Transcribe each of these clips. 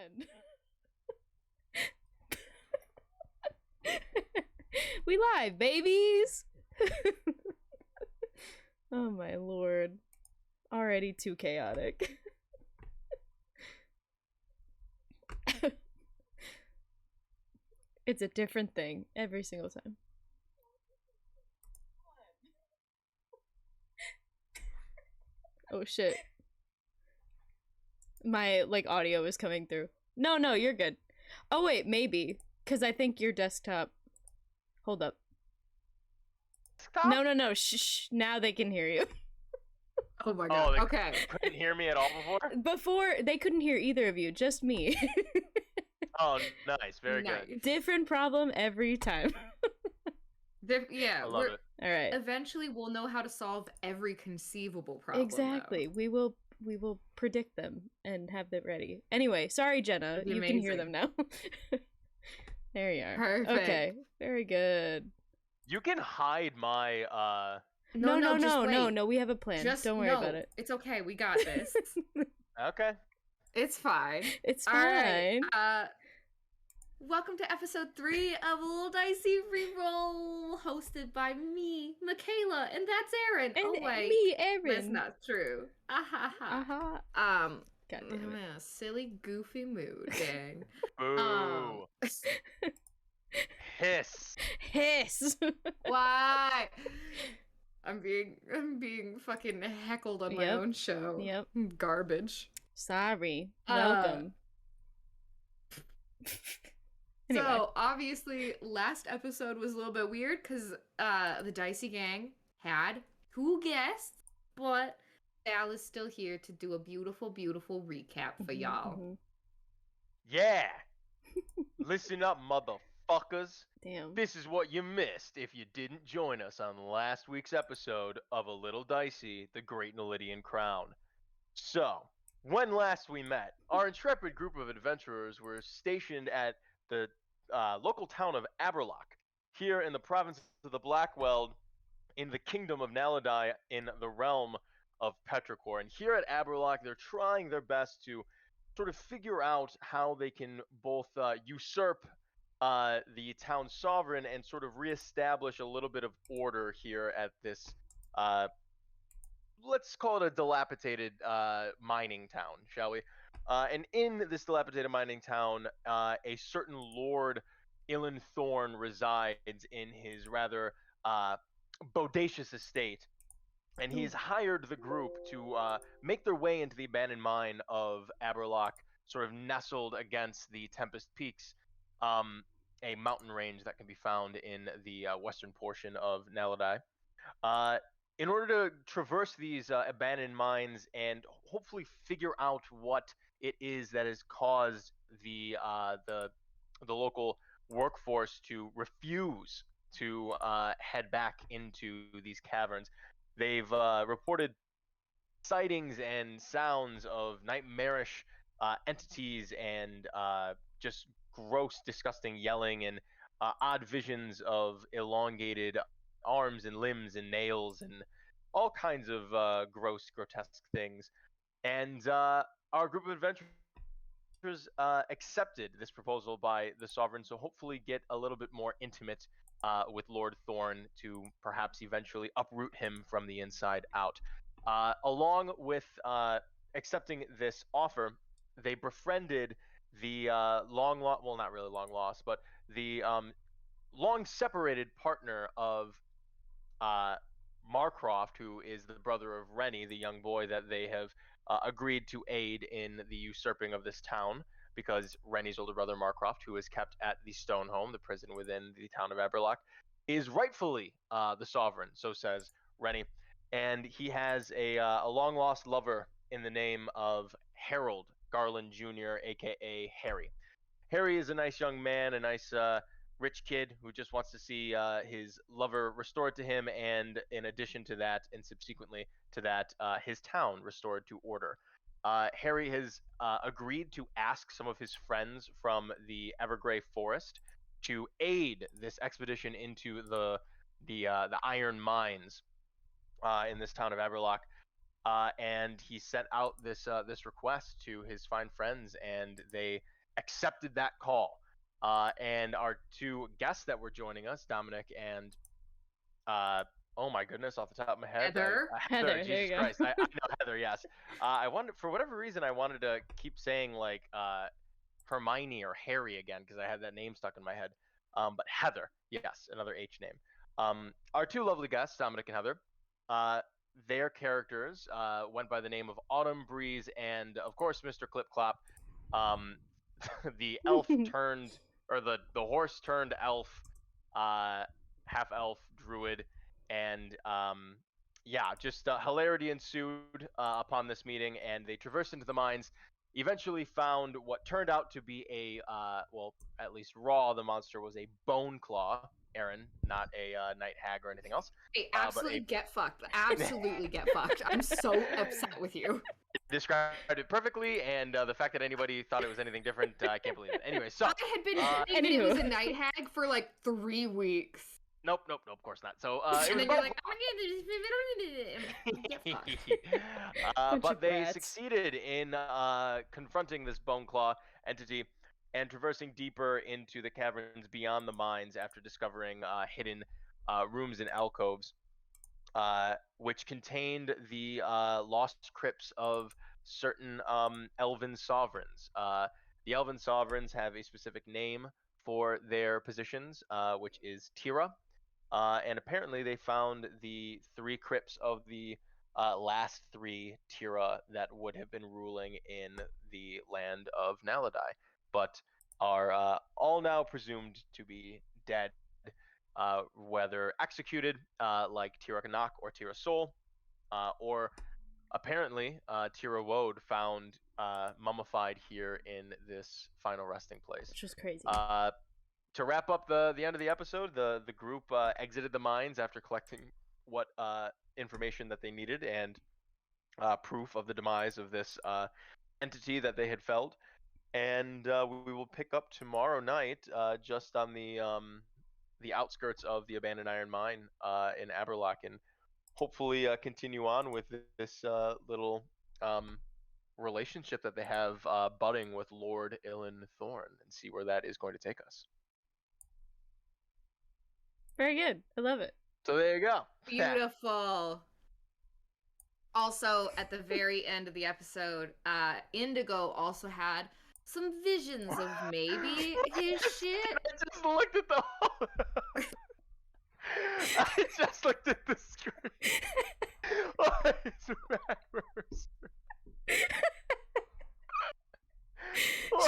on. We live, babies. Oh my lord. Already too chaotic. It's a different thing every single time. Oh shit. My audio is coming through. No, you're good. Oh wait, maybe. Cause I think your desktop. Hold up. Desktop? No. Shh. Now they can hear you. Oh my god. They okay. couldn't hear me at all before? Before, they couldn't hear either of you, just me. Oh, nice. Very good. Different problem every time. Yeah, I love it. All right. Eventually, we'll know how to solve every conceivable problem. Exactly. Though. We will predict them and have them ready. Anyway, sorry, Jenna. You can hear them now. There you are. Perfect. Okay. Very good. You can hide my No. We have a plan. Don't worry about it. It's okay. We got this. Okay. It's fine. It's fine. All right. Welcome to episode 3 of Little Dicey Reroll, hosted by me, Michaela, and that's Aaron. And me, Aaron. That's not true. God damn it. Silly, goofy mood, gang. Boo. Hiss. Why? I'm being fucking heckled on my own show. Yep. Garbage. Sorry. Welcome. Anyway. So, obviously, last episode was a little bit weird because the Dicey gang had 2 guests, but Sal is still here to do a beautiful, beautiful recap for y'all. Mm-hmm. Yeah! Listen up, motherfuckers. Damn. This is what you missed if you didn't join us on last week's episode of A Little Dicey, The Great Nelidian Crown. So, when last we met, our intrepid group of adventurers were stationed at the local town of Aberlock, here in the province of the Blackweld, in the kingdom of Naladai, in the realm of Petrichor. And here at Aberlock, they're trying their best to sort of figure out how they can both usurp the town sovereign and sort of reestablish a little bit of order here at this, let's call it a dilapidated mining town, shall we? And in this dilapidated mining town, a certain Lord Ilan Thorn resides in his rather bodacious estate. And he's hired the group to make their way into the abandoned mine of Aberlock, sort of nestled against the Tempest Peaks, a mountain range that can be found in the western portion of Naladai. In order to traverse these abandoned mines and hopefully figure out what it is that has caused the local workforce to refuse to head back into these caverns, they've reported sightings and sounds of nightmarish entities and just gross, disgusting yelling and odd visions of elongated arms and limbs and nails and all kinds of gross, grotesque things. And our group of adventurers accepted this proposal by the sovereign, so hopefully get a little bit more intimate with Lord Thorn to perhaps eventually uproot him from the inside out. Along with accepting this offer, they befriended the not really long lost, but the long separated partner of Marcroft, who is the brother of Rennie, the young boy that they have agreed to aid in the usurping of this town, because Rennie's older brother Marcroft, who is kept at the Stone Home, the prison within the town of Aberlock, is rightfully the sovereign, so says Rennie. And he has a long-lost lover in the name of Harold Garland Jr., a.k.a. Harry. Harry is a nice young man, a nice rich kid who just wants to see his lover restored to him, and in addition to that, and subsequently to that, his town restored to order. Harry has agreed to ask some of his friends from the Evergrey Forest to aid this expedition into the iron mines in this town of Aberlock. And he sent out this request to his fine friends, and they accepted that call. And our two guests that were joining us, Dominic and oh my goodness, off the top of my head, Heather. Heather, Jesus there you go. Christ, I know Heather. Yes, I wanted, for whatever reason, I wanted to keep saying like Hermione or Harry again because I had that name stuck in my head. But Heather, yes, another H name. Our two lovely guests, Dominic and Heather, uh, their characters went by the name of Autumn Breeze and, of course, Mr. Clip Clop, um, the elf turned, or the horse turned elf, uh, half elf druid, and yeah, just hilarity ensued upon this meeting, and they traversed into the mines. Eventually, found what turned out to be a well, at least Raw, the monster was a bone claw. Aaron, not a night hag or anything else. Hey, absolutely get fucked. Absolutely get fucked. I'm so upset with you. Described it perfectly, and the fact that anybody thought it was anything different, I can't believe it. Anyway, so I had been thinking it was a night hag for like 3 weeks. Nope, of course not. So it And was then you're like, but they succeeded in confronting this bone claw entity and traversing deeper into the caverns beyond the mines after discovering hidden rooms and alcoves, which contained the lost crypts of certain elven sovereigns. The elven sovereigns have a specific name for their positions, which is Tira. And apparently they found the 3 crypts of the last 3 Tira that would have been ruling in the land of Naladai, but are all now presumed to be dead, whether executed like Tira Kanak or Tira Sol, or apparently Tira Woad found mummified here in this final resting place. Which was crazy. To wrap up the end of the episode, the group exited the mines after collecting what information that they needed and proof of the demise of this entity that they had felled. And we will pick up tomorrow night, just on the outskirts of the abandoned iron mine in Aberlock, and hopefully continue on with this little relationship that they have budding with Lord Ilan Thorn, and see where that is going to take us. Very good. I love it. So there you go. Beautiful. Also, at the very end of the episode, Indigo also had some visions of maybe his shit. I just looked at the I just looked at the screen. What is Matt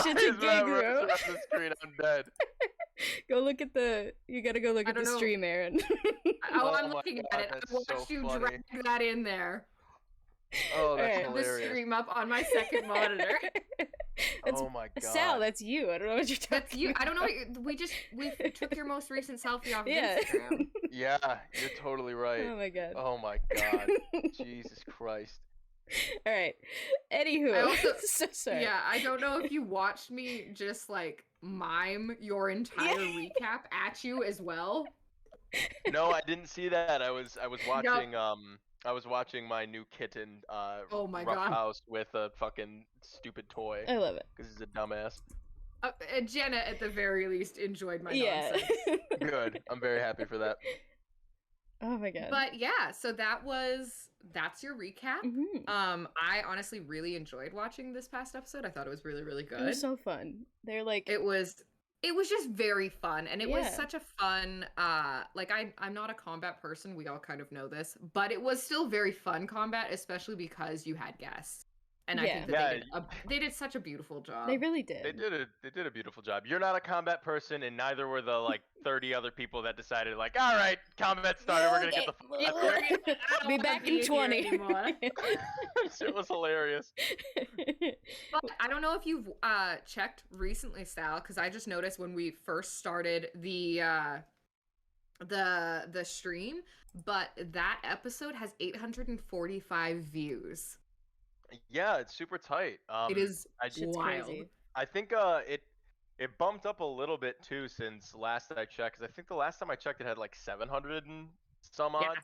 Shit's a gig, bro. the screen? I'm dead. Go look at the. You gotta go look at the stream, Aaron. I'm looking at it. I watched you drag that in there. Oh, that's hilarious. The stream up on my second monitor. Oh my god. Sal, that's you. I don't know what you're talking That's you. I don't know. We took your most recent selfie off of Instagram. Yeah, you're totally right. Oh my god. Oh my god. Jesus Christ. All right. Anywho, I also, so sorry. Yeah, I don't know if you watched me just like mime your entire recap at you as well. No, I didn't see that. I was watching I was watching my new kitten oh my rough god. house with a fucking stupid toy. I love it. Because he's a dumbass. Jenna at the very least enjoyed my nonsense. Good. I'm very happy for that. Oh my god. But yeah, so that's your recap. Mm-hmm. I honestly really enjoyed watching this past episode. I thought it was really, really good. It was so fun. They're like it was just very fun, and it was such a fun like I'm not a combat person, we all kind of know this, but it was still very fun combat, especially because you had guests. And I think that they did such a beautiful job. They really did. They did a beautiful job. You're not a combat person, and neither were the like 30 other people that decided like, all right, combat started. We're gonna get the fuck out here. Be back in 20. It was hilarious. But I don't know if you've checked recently, Sal, because I just noticed when we first started the stream, but that episode has 845 views. Yeah, it's super tight. It is wild. Crazy. I think it bumped up a little bit too since last I checked. Because I think the last time I checked, it had like 700 and some odd.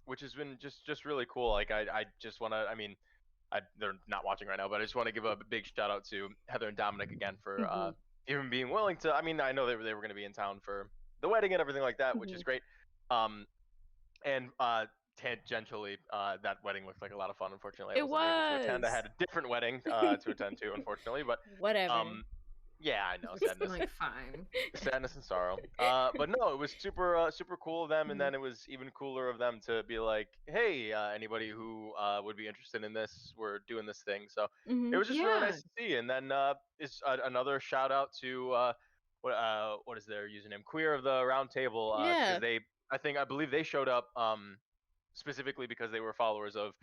Which has been just really cool. Like I just want to. I mean, they're not watching right now, but I just want to give a big shout out to Heather and Dominic again for Mhm. even being willing to. I mean, I know they were going to be in town for the wedding and everything like that, which is Mhm. great. And tangentially, that wedding looked like a lot of fun. Unfortunately, I It wasn't able to attend. I was. had a different wedding to attend to, unfortunately. But Whatever. yeah, I know, sadness, Like, fine. sadness and sorrow. But no, it was super cool of them, and Mhm. then it was even cooler of them to be like, hey, anybody who would be interested in this, we're doing this thing. So it Mhm. was just really Yeah. nice to see. And then is another shout out to what is their username? Queer of the Round Table, because Yeah. I believe they showed up specifically because they were followers of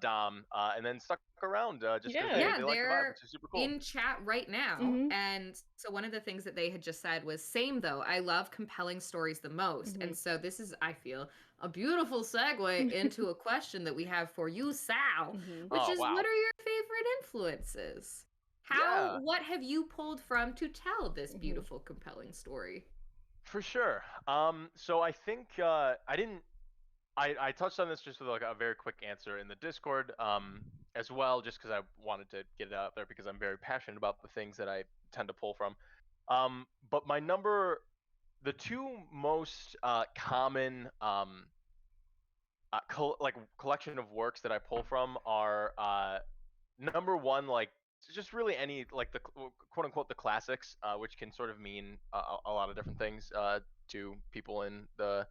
Dom, and then stuck around just because Yeah. Yeah, they like the vibe, they're which is super cool. in chat right now. Mhm. And so one of the things that they had just said was same though. I love compelling stories the most. Mhm. And so this is, I feel, a beautiful segue into a question that we have for you, Sal, Mhm. which Oh is wow, what are your favorite influences? yeah. What have you pulled from to tell this Mhm. beautiful, compelling story? For sure. So I think I didn't. I touched on this just with like a very quick answer in the Discord, as well, just because I wanted to get it out there because I'm very passionate about the things that I tend to pull from. But the two most common collection of works that I pull from are number one, like just really any like the quote unquote the classics, which can sort of mean a lot of different things to people in the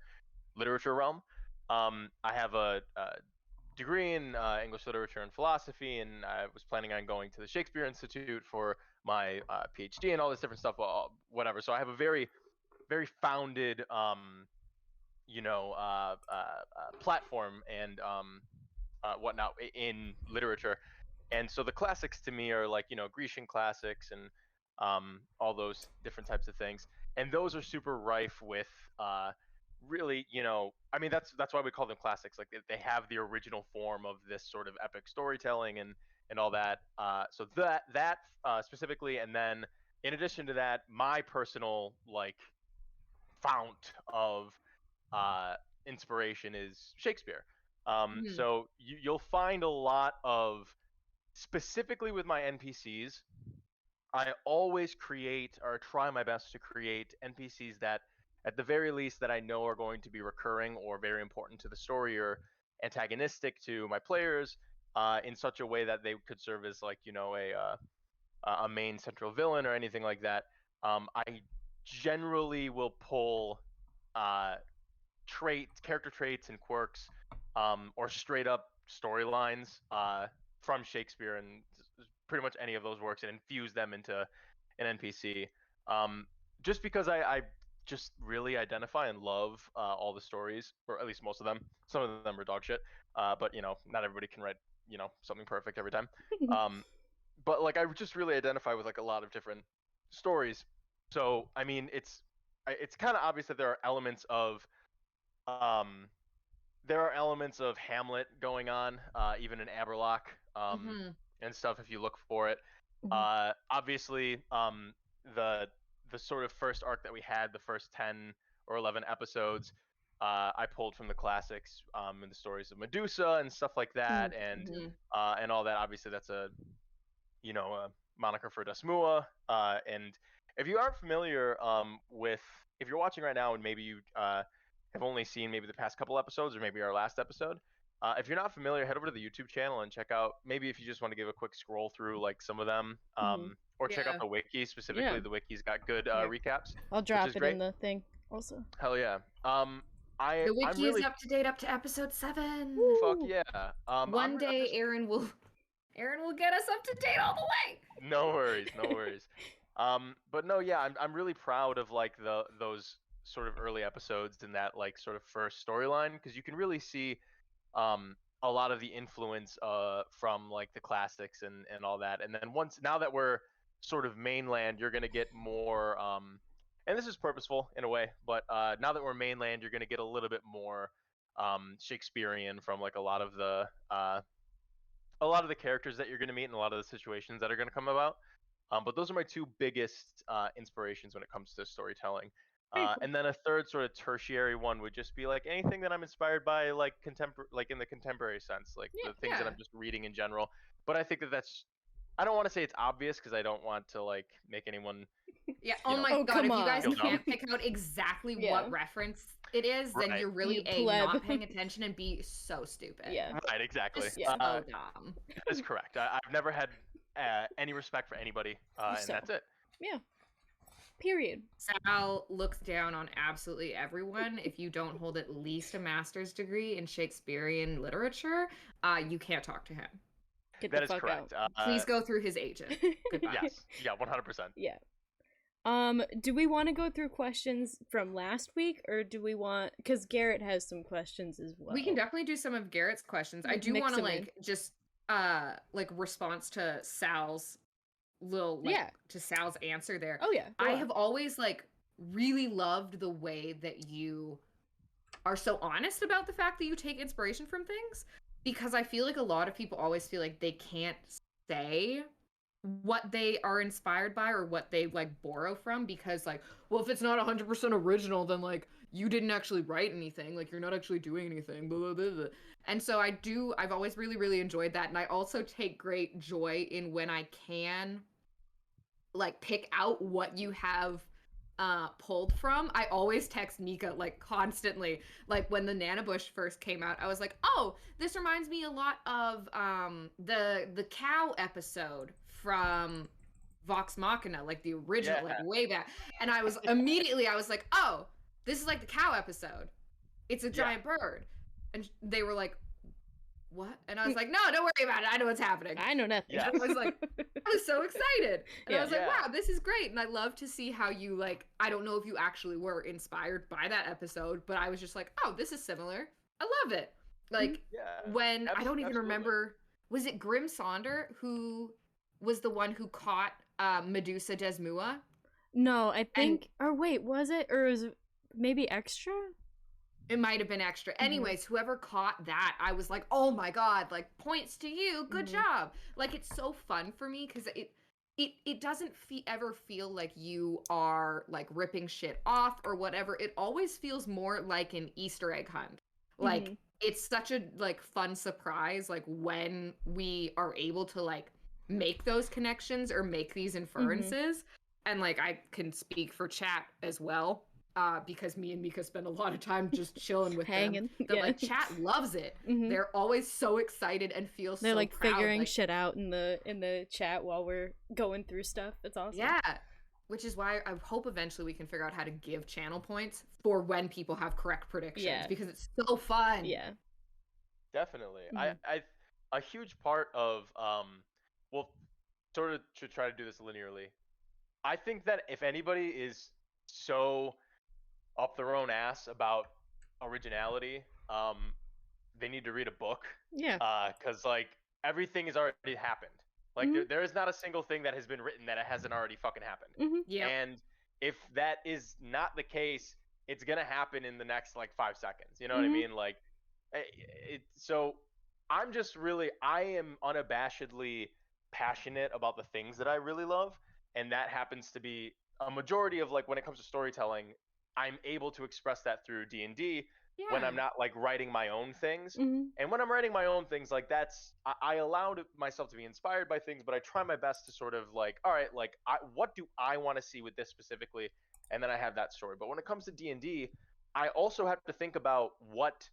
literature realm. I have a degree in English literature and philosophy, and I was planning on going to the Shakespeare Institute for my PhD and all this different stuff, whatever. So I have a very founded, platform and whatnot in literature. And so the classics to me are like Grecian classics and all those different types of things, and those are super rife with really I mean that's why we call them classics. Like they have the original form of this sort of epic storytelling and all that. So that specifically, and then in addition to that, my personal like fount of uh, inspiration is Shakespeare. Mhm. So you'll find a lot of specifically with my NPCs. I always create or try my best to create NPCs that, at the very least, that I know are going to be recurring or very important to the story or antagonistic to my players, in such a way that they could serve as like a main central villain or anything like that. I generally will pull uh, character traits and quirks, or straight up storylines from Shakespeare and pretty much any of those works, and infuse them into an NPC. Um, just because I just really identify and love all the stories, or at least most of them. Some of them are dog shit, but not everybody can write something perfect every time. Um, but like I just really identify with like a lot of different stories. So I mean, it's kind of obvious that um, there are elements of Hamlet going on, even in Aberlock, Mhm. and stuff if you look for it. Mhm. Obviously, the the sort of first arc that we had, the first 10 or 11 episodes, I pulled from the classics, and the stories of Medusa and stuff like that, Mhm. Mhm. and all that. Obviously, that's a moniker for Dasmua. And if you aren't familiar with, if you're watching right now and maybe you have only seen maybe the past couple episodes or maybe our last episode, if you're not familiar, head over to the YouTube channel and check out. Maybe if you just want to give a quick scroll through like some of them, Mhm. or check out Yeah. the wiki Yeah. specifically. The wiki's got good Here. recaps, I'll which is drop it great. in the thing also. Hell yeah. I'm The wiki is really up to date up to episode 7. fuck Woo! yeah. One I'm day just Aaron will get us up to date all the way. no worries, no worries. But no, yeah, I'm really proud of like those sort of early episodes in that like sort of first storyline, because you can really see a lot of the influence from like the classics and all that. And then now that we're sort of mainland, you're gonna get more and this is purposeful in a way, but now that we're mainland, you're gonna get a little bit more Shakespearean from like a lot of the characters that you're going to meet and a lot of the situations that are going to come about. But those are my two biggest inspirations when it comes to storytelling. And then a third sort of tertiary one would just be like anything that I'm inspired by, like like in the contemporary sense, like the things that I'm just reading in general. But I think that that's, I don't want to say it's obvious because I don't want to like make anyone. Yeah. Oh my god! come If you guys on. can't pick out exactly what reference it is, then you're really You A, pleb. not paying attention, and B, so stupid. Yeah. Right. Exactly. Just so dumb. That is correct. I've never had any respect for anybody, and that's it. Yeah. Period. Sal looks down on absolutely everyone. If you don't hold at least a master's degree in Shakespearean literature, you can't talk to him. Get That the is fuck correct. out. Please go through his agent. Goodbye. Yes. Yeah. 100%. Yeah. Do we want to go through questions from last week, or do we want, because Garrett has some questions as well? We can definitely do some of Garrett's questions. I do want to like just like response to Sal's little to Sal's answer there. Oh yeah. I have always like really loved the way that you are so honest about the fact that you take inspiration from things, because I feel like a lot of people always feel like they can't say what they are inspired by or what they like borrow from, because like, well, if it's not 100% original, then like you didn't actually write anything, like you're not actually doing anything, blah, blah, blah, blah. And so I've always really enjoyed that, and I also take great joy in when I can like pick out what you have pulled from. I always text Nika like constantly, like when the Nana Bush first came out, I was like, oh, this reminds me a lot of the cow episode from Vox Machina, like the original, like way back. And I was like, oh, this is like the cow episode, it's a giant bird. And they were like, what? And I was like, no, don't worry about it, I know what's happening. I know nothing. I was like, I was so excited. And I was like, wow, this is great. And I love to see how you like, I don't know if you actually were inspired by that episode, but I was just like, oh, this is similar. I love it. Like when I don't even remember, was it Grim Sonder who was the one who caught Medusa Desmua? No, I think, or wait, was it? Or was it maybe Extra? It might have been Extra. Anyways, whoever caught that, I was like, oh my god, like points to you, good job. Like it's so fun for me because it doesn't ever feel like you are like ripping shit off or whatever. It always feels more like an Easter egg hunt. Like it's such a like fun surprise, like when we are able to like make those connections or make these inferences. And like I can speak for chat as well. Because me and Mika spend a lot of time just chilling with them. Like chat loves it. They're always so excited and feel so they're like proud. Figuring shit out in the chat while we're going through stuff. It's awesome. Yeah, which is why I hope eventually we can figure out how to give channel points for when people have correct predictions, because it's so fun. Yeah, definitely. I a huge part of well, sort of to try to do this linearly, I think that if anybody is so up their own ass about originality, they need to read a book. Because like everything has already happened. Like there is not a single thing that has been written that it hasn't already fucking happened. And if that is not the case, it's gonna happen in the next like 5 seconds. You know what I mean? Like so I'm just really, I am unabashedly passionate about the things that I really love, and that happens to be a majority of like when it comes to storytelling, I'm able to express that through D&D when I'm not like writing my own things. And when I'm writing my own things, like that's, I allow myself to be inspired by things, but I try my best to sort of like, all right, like what do I want to see with this specifically? And then I have that story. But when it comes to D&D, I also have to think about what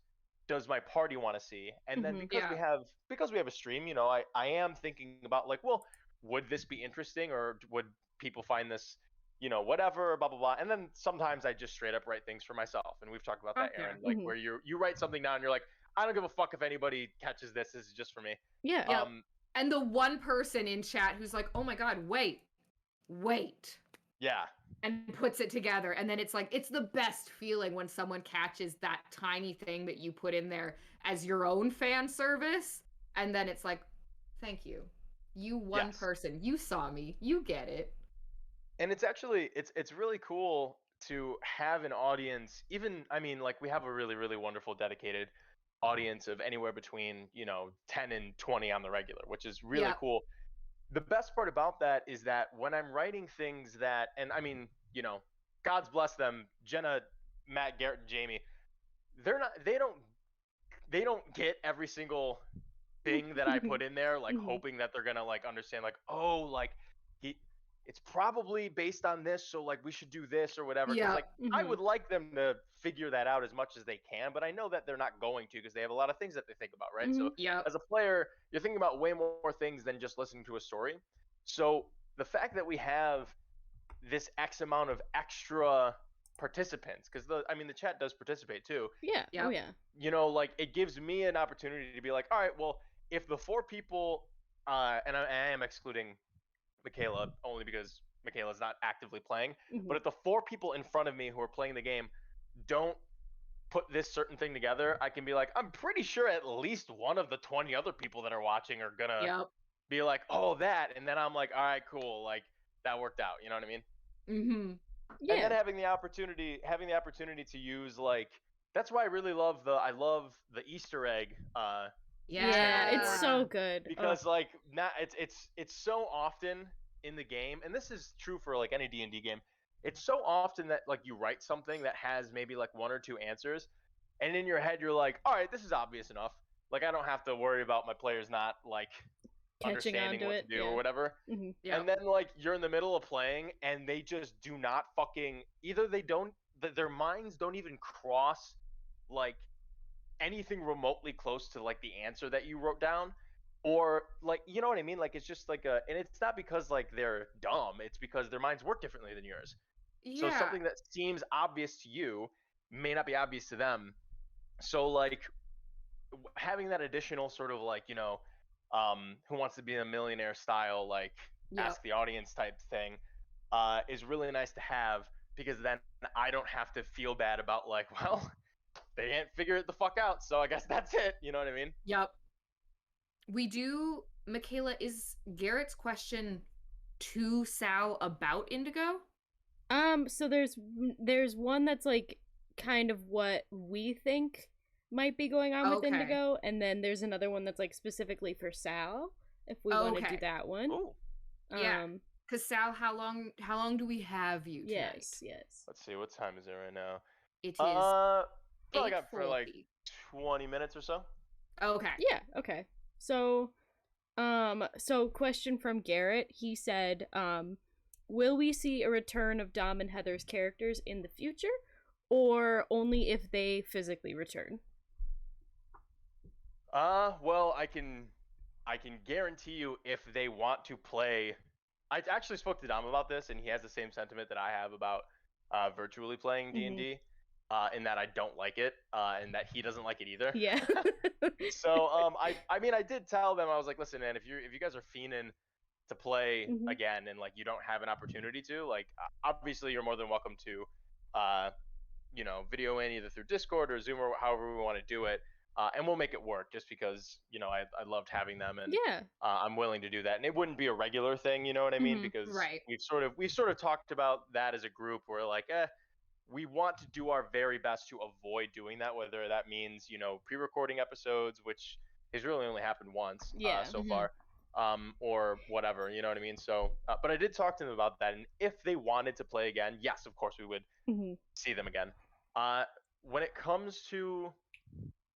does my party want to see? And then because we have a stream, you know, I am thinking about like, well, would this be interesting, or would people find this, you know, whatever, blah blah blah. And then sometimes I just straight up write things for myself, and we've talked about that, Aaron, like where you write something down and you're like, I don't give a fuck if anybody catches this is just for me. And the one person in chat who's like, oh my god, wait, and puts it together, and then it's like, it's the best feeling when someone catches that tiny thing that you put in there as your own fan service, and then it's like, thank you, you one person, you saw me, you get it. And it's actually, it's really cool to have an audience, even, I mean, like we have a really, really wonderful dedicated audience of anywhere between, you know, 10 and 20 on the regular, which is really cool. The best part about that is that when I'm writing things that, and I mean, you know, God's bless them, Jenna, Matt, Garrett, and Jamie. They don't get every single thing that I put in there, like hoping that they're gonna like understand, like, oh, like it's probably based on this, so like we should do this or whatever. Because like I would like them to figure that out as much as they can, but I know that they're not going to because they have a lot of things that they think about, right? So as a player, you're thinking about way more things than just listening to a story. So the fact that we have this X amount of extra participants, because the chat does participate too. Yeah. Oh yeah. You know, like it gives me an opportunity to be like, all right, well, if the 4 people, and I am excluding Michaela only because Michaela's not actively playing, but if the 4 people in front of me who are playing the game don't put this certain thing together, I can be like, I'm pretty sure at least one of the 20 other people that are watching are gonna be like, oh, that, and then I'm like, all right, cool, like that worked out. You know what I mean? Yeah. And then having the opportunity to use, like, that's why I really love the Easter egg. Yeah, it's so good because like not it's so often in the game, and this is true for like any D&D game. It's so often that like you write something that has maybe like 1 or 2 answers, and in your head you're like, all right, this is obvious enough. Like I don't have to worry about my players not like understanding what to do or whatever. And then like you're in the middle of playing and they just do not fucking, either they don't, their minds don't even cross like anything remotely close to like the answer that you wrote down, or like, you know what I mean, like it's just like a, and it's not because like they're dumb, it's because their minds work differently than yours. So something that seems obvious to you may not be obvious to them. So like having that additional sort of like, you know, Who Wants to Be a Millionaire style, like ask the audience type thing, is really nice to have, because then I don't have to feel bad about like, well, they can't figure it the fuck out, so I guess that's it. You know what I mean? Yep. We do, Michaela, is Garrett's question to Sal about Indigo? So there's one that's like kind of what we think might be going on with Indigo, and then there's another one that's like specifically for Sal, if we want to do that one. Ooh. Yeah. Because Sal, how long do we have you tonight? Yes. Let's see, what time is it right now? It is probably got for like 20 minutes or so. Okay. Yeah, okay. So question from Garrett. He said, will we see a return of Dom and Heather's characters in the future, or only if they physically return? Well, I can guarantee you if they want to play. I actually spoke to Dom about this, and he has the same sentiment that I have about virtually playing D&D, in that I don't like it, and that he doesn't like it either. Yeah. So I mean, I did tell them, I was like, listen, man, if you guys are fiending to play again and like you don't have an opportunity to, like, obviously you're more than welcome to you know, video in either through Discord or Zoom or however we want to do it, and we'll make it work, just because, you know, I loved having them, and I'm willing to do that, and it wouldn't be a regular thing, you know what I mean? Because we've sort of talked about that as a group, where like, we want to do our very best to avoid doing that, whether that means, you know, pre-recording episodes, which has really only happened once so far, or whatever, you know what I mean? So, but I did talk to them about that, and if they wanted to play again, yes, of course we would see them again. When it comes to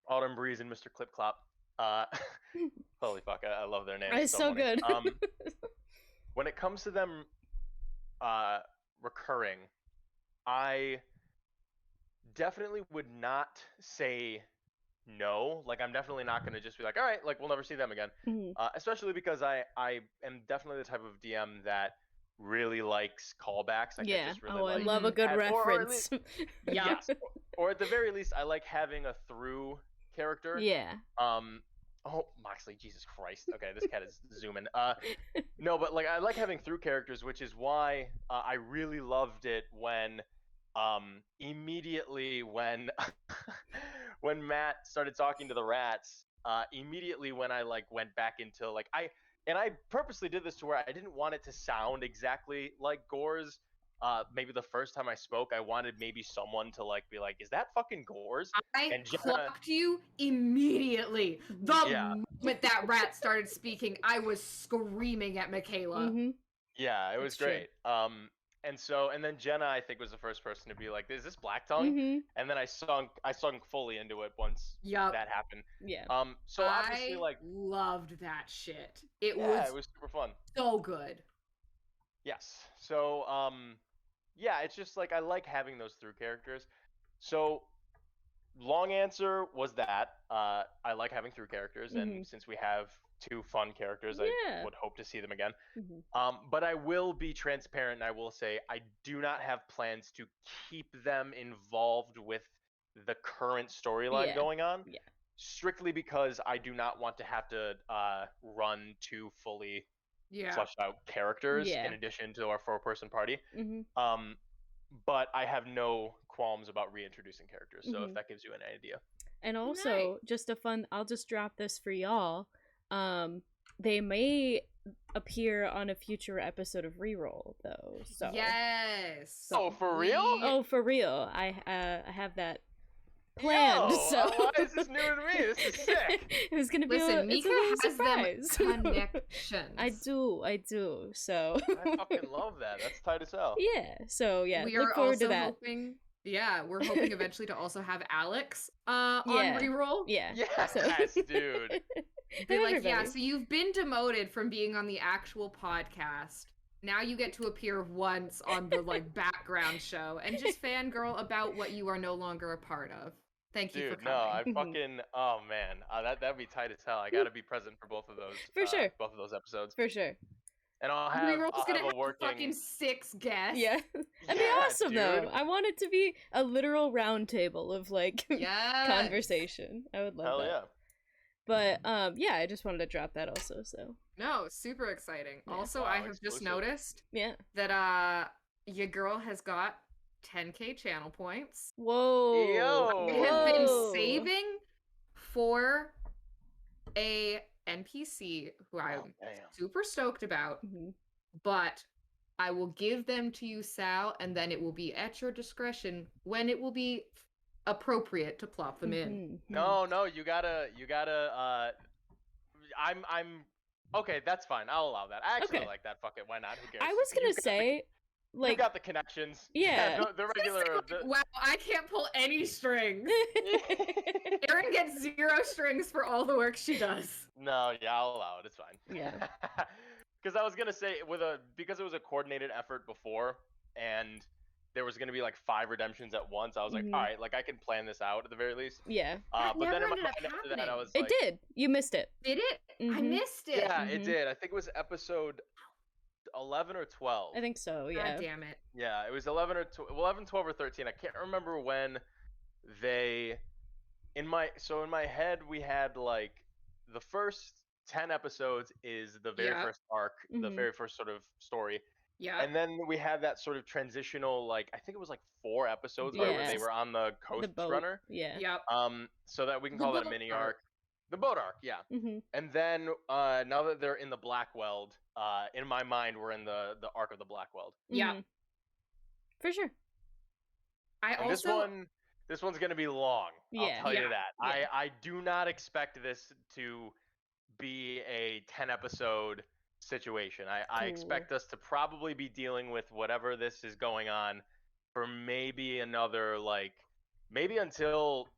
Autumn Breeze and Mr. Clip Clop, holy fuck, I love their names. It's so good. When it comes to them recurring, I definitely would not say no. Like, I'm definitely not going to just be like, all right, like, we'll never see them again. Especially because I am definitely the type of DM that really likes callbacks. Like, I just really like, I love a good reference. Yes. Or at the very least, I like having a through character. Yeah. Oh, Moxley, Jesus Christ. Okay, this cat is zooming. No, but like, I like having through characters, which is why I really loved it when immediately when when Matt started talking to the rats, immediately when I like went back into like, I purposely did this to where I didn't want it to sound exactly like Gores. Maybe the first time I spoke, I wanted maybe someone to like be like, "Is that fucking Gores?" I clocked you immediately. The moment that rat started speaking, I was screaming at Michaela. Yeah, it was great. And then Jenna, I think, was the first person to be like, "Is this Black Tongue?" Mm-hmm. And then I sunk fully into it once that happened. Yeah. So obviously, like, loved that shit. It was super fun. So good. Yes. So yeah, it's just like I like having those through characters. So long answer was that I like having through characters, and since we have 2 fun characters, I would hope to see them again. But I will be transparent, and I will say I do not have plans to keep them involved with the current storyline going on. Yeah. Strictly because I do not want to have to run 2 fully fleshed out characters in addition to our 4-person party. But I have no qualms about reintroducing characters, so if that gives you an idea. And also, I'll just drop this for y'all. They may appear on a future episode of Reroll, though. So yes. Oh, for real? Oh, for real. I have that planned. So why is this new to me? This is sick. It was gonna be Mika a has surprise. Them connections. I do. So I fucking love that. That's tight as hell. Yeah. So yeah, we look are forward also to that. hoping. Yeah, we're hoping eventually to also have Alex on Reroll. Yeah. Yes, dude. Be like, yeah, so you've been demoted from being on the actual podcast. Now you get to appear once on the like background show and just fangirl about what you are no longer a part of. Thank you for coming. No, I fucking oh man, that'd be tight as hell. I gotta be present for both of those. For sure. Both of those episodes. For sure. And I'll have a working fucking 6 guests. Yeah. That'd be awesome, though. I want it to be a literal round table of like conversation. I would love that. Hell yeah. But yeah, I just wanted to drop that also. So no, super exciting. Yeah. Also, I have just noticed that your girl has got 10k channel points. Whoa. Yo. I have been saving for a NPC who I'm super stoked about, but I will give them to you, Sal, and then it will be at your discretion when it will be appropriate to plop them in. No, you gotta I'm okay, that's fine. I'll allow that. I actually like that. Fuck it, why not? Who cares? I was gonna say like, you got the connections. Yeah. The regular. Wow, I can't pull any strings. Erin gets 0 strings for all the work she does. No, yeah, I'll allow it. It's fine. Yeah. Because I was gonna say because it was a coordinated effort before, and there was gonna be like 5 redemptions at once. I was like, all right, like I can plan this out at the very least. Yeah. But then in my mind after that, I was like, it did. You missed it. Did it? I missed it. Yeah, it did. I think it was episode 11 or 12. I think so, yeah. God damn it. Yeah, it was 11, 12, or 13. I can't remember when they... In my head, we had, like, the first 10 episodes is the very first arc, the very first sort of story. Yeah. And then we had that sort of transitional, like, I think it was, like, 4 episodes where they were on the Coast Runner. Yeah. Yep. So that we can call that a mini arc. The boat arc, yeah. And then now that they're in the Blackweld, in my mind, we're in the arc of the Blackweld. Yeah, for sure. This one's gonna be long. Yeah. I'll tell you that. Yeah. I do not expect this to be a 10-episode situation. I expect us to probably be dealing with whatever this is going on for maybe another maybe until.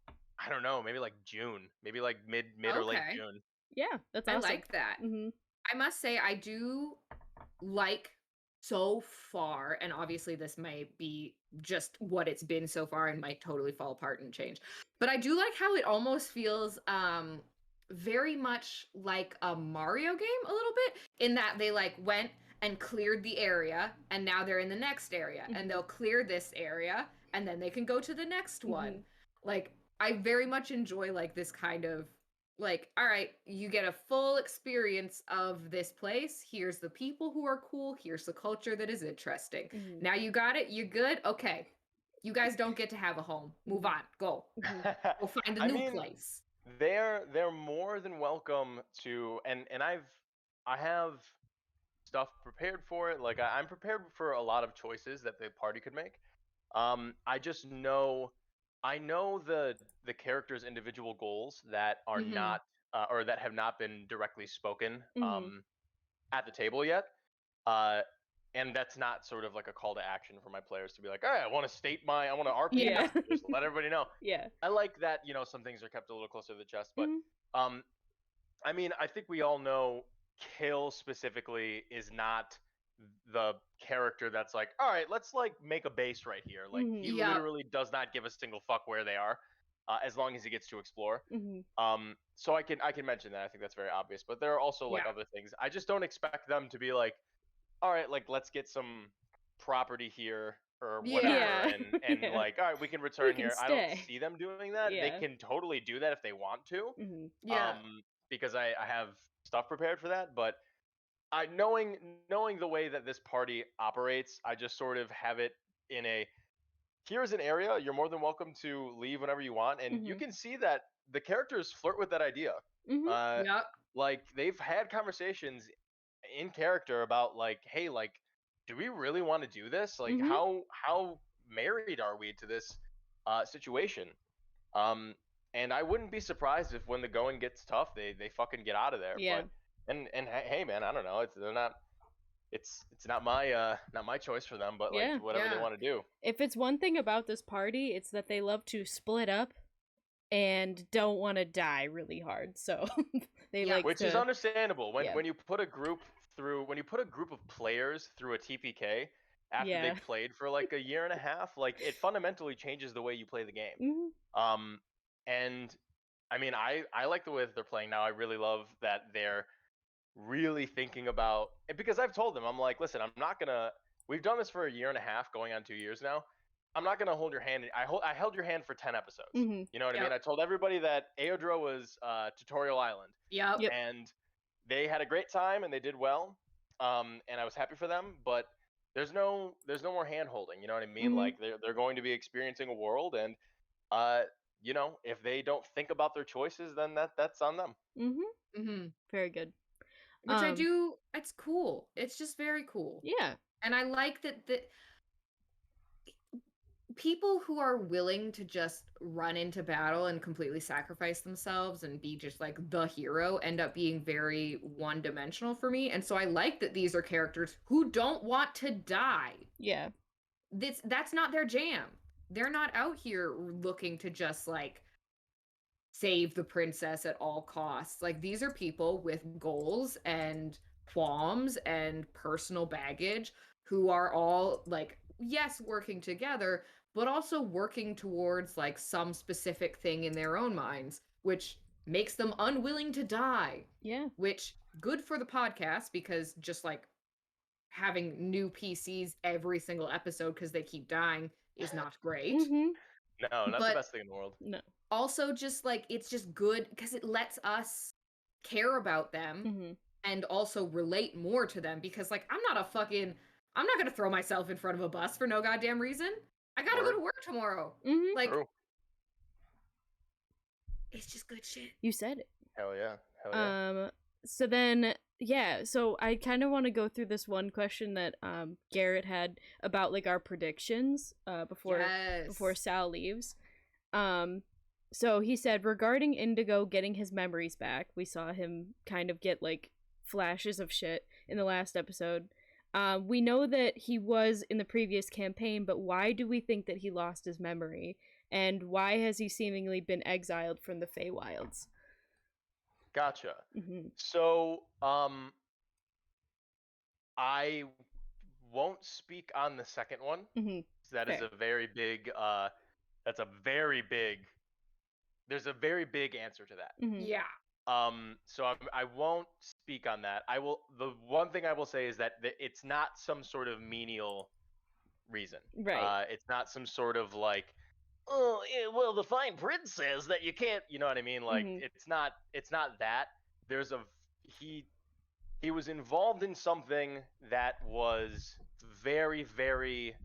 I don't know, maybe like June, maybe like mid or late June. Yeah, that's awesome. I like that. I must say, I do like so far, and obviously this may be just what it's been so far and might totally fall apart and change, but I do like how it almost feels very much like a Mario game a little bit, in that they like went and cleared the area and now they're in the next area and they'll clear this area and then they can go to the next one. Like, I very much enjoy like this kind of like, all right, you get a full experience of this place. Here's the people who are cool. Here's the culture that is interesting. Now you got it. You're good. Okay. You guys don't get to have a home. Move on. Go. Go find a new place. They're more than welcome to, and I have stuff prepared for it. Like I'm prepared for a lot of choices that the party could make. I just know. I know the characters' individual goals that are not or that have not been directly spoken at the table yet. and that's not sort of like a call to action for my players to be like, all right, I want to RP Yeah. now, just let everybody know. Yeah. I like that, some things are kept a little closer to the chest, but Mm-hmm. I mean, I think we all know Kill specifically is not the character that's like, all right, let's like make a base right here. Like he literally does not give a single fuck where they are, as long as he gets to explore. So I can mention that. I think that's very obvious. But there are also like other things. I just don't expect them to be like, all right, like let's get some property here or whatever, and like, all right, we can return here. I don't see them doing that. They can totally do that if they want to. Because I have stuff prepared for that, but knowing the way that this party operates, I just sort of have it in a, here's an area, you're more than welcome to leave whenever you want, and you can see that the characters flirt with that idea. Like they've had conversations in character about like, hey, like, do we really want to do this? Like, how married are we to this situation? And I wouldn't be surprised if when the going gets tough, they fucking get out of there. Yeah. But and hey, man, I don't know. It's not my choice for them, but like whatever they want to do. If it's one thing about this party, it's that they love to split up and don't want to die really hard. So they like which is understandable when you put a group of players through a TPK after they've played for like a year and a half, like it fundamentally changes the way you play the game. And I mean, I like the way that they're playing now. I really love that they're really thinking about it, because I've told them, I'm like, listen, we've done this for a year and a half, going on 2 years now. I'm not gonna hold your hand. I held your hand for 10 episodes. You know what I mean? I told everybody that Eodro was Tutorial Island. And they had a great time and they did well. And I was happy for them, but there's no more hand holding, you know what I mean? Like they're going to be experiencing a world, and if they don't think about their choices, then that's on them. Very good. Which it's cool. It's just very cool. Yeah. And I like that people who are willing to just run into battle and completely sacrifice themselves and be just like the hero end up being very one-dimensional for me. And so I like that these are characters who don't want to die. Yeah. That's not their jam. They're not out here looking to just like save the princess at all costs. Like these are people with goals and qualms and personal baggage who are all like, yes, working together, but also working towards like some specific thing in their own minds, which makes them unwilling to die. Yeah. Which good for the podcast, because just like having new PCs every single episode because they keep dying is not great. No, not the best thing in the world. No. Also, just like it's just good because it lets us care about them and also relate more to them, because like I'm not gonna throw myself in front of a bus for no goddamn reason. I gotta go to work tomorrow. Like, it's just good shit. You said it. Hell yeah. So then, so I kind of want to go through this one question that Garrett had about like our predictions before Sal leaves. So he said, regarding Indigo getting his memories back, we saw him kind of get like flashes of shit in the last episode. We know that he was in the previous campaign, but why do we think that he lost his memory? And why has he seemingly been exiled from the Feywilds? Gotcha. So, I won't speak on the second one. That is a very big, there's a very big answer to that. Yeah. So I won't speak on that. The one thing I will say is that it's not some sort of menial reason. Right. It's not some sort of like, oh, yeah, well, the fine print says that you can't, you know what I mean? Like, it's not that. He was involved in something that was very, very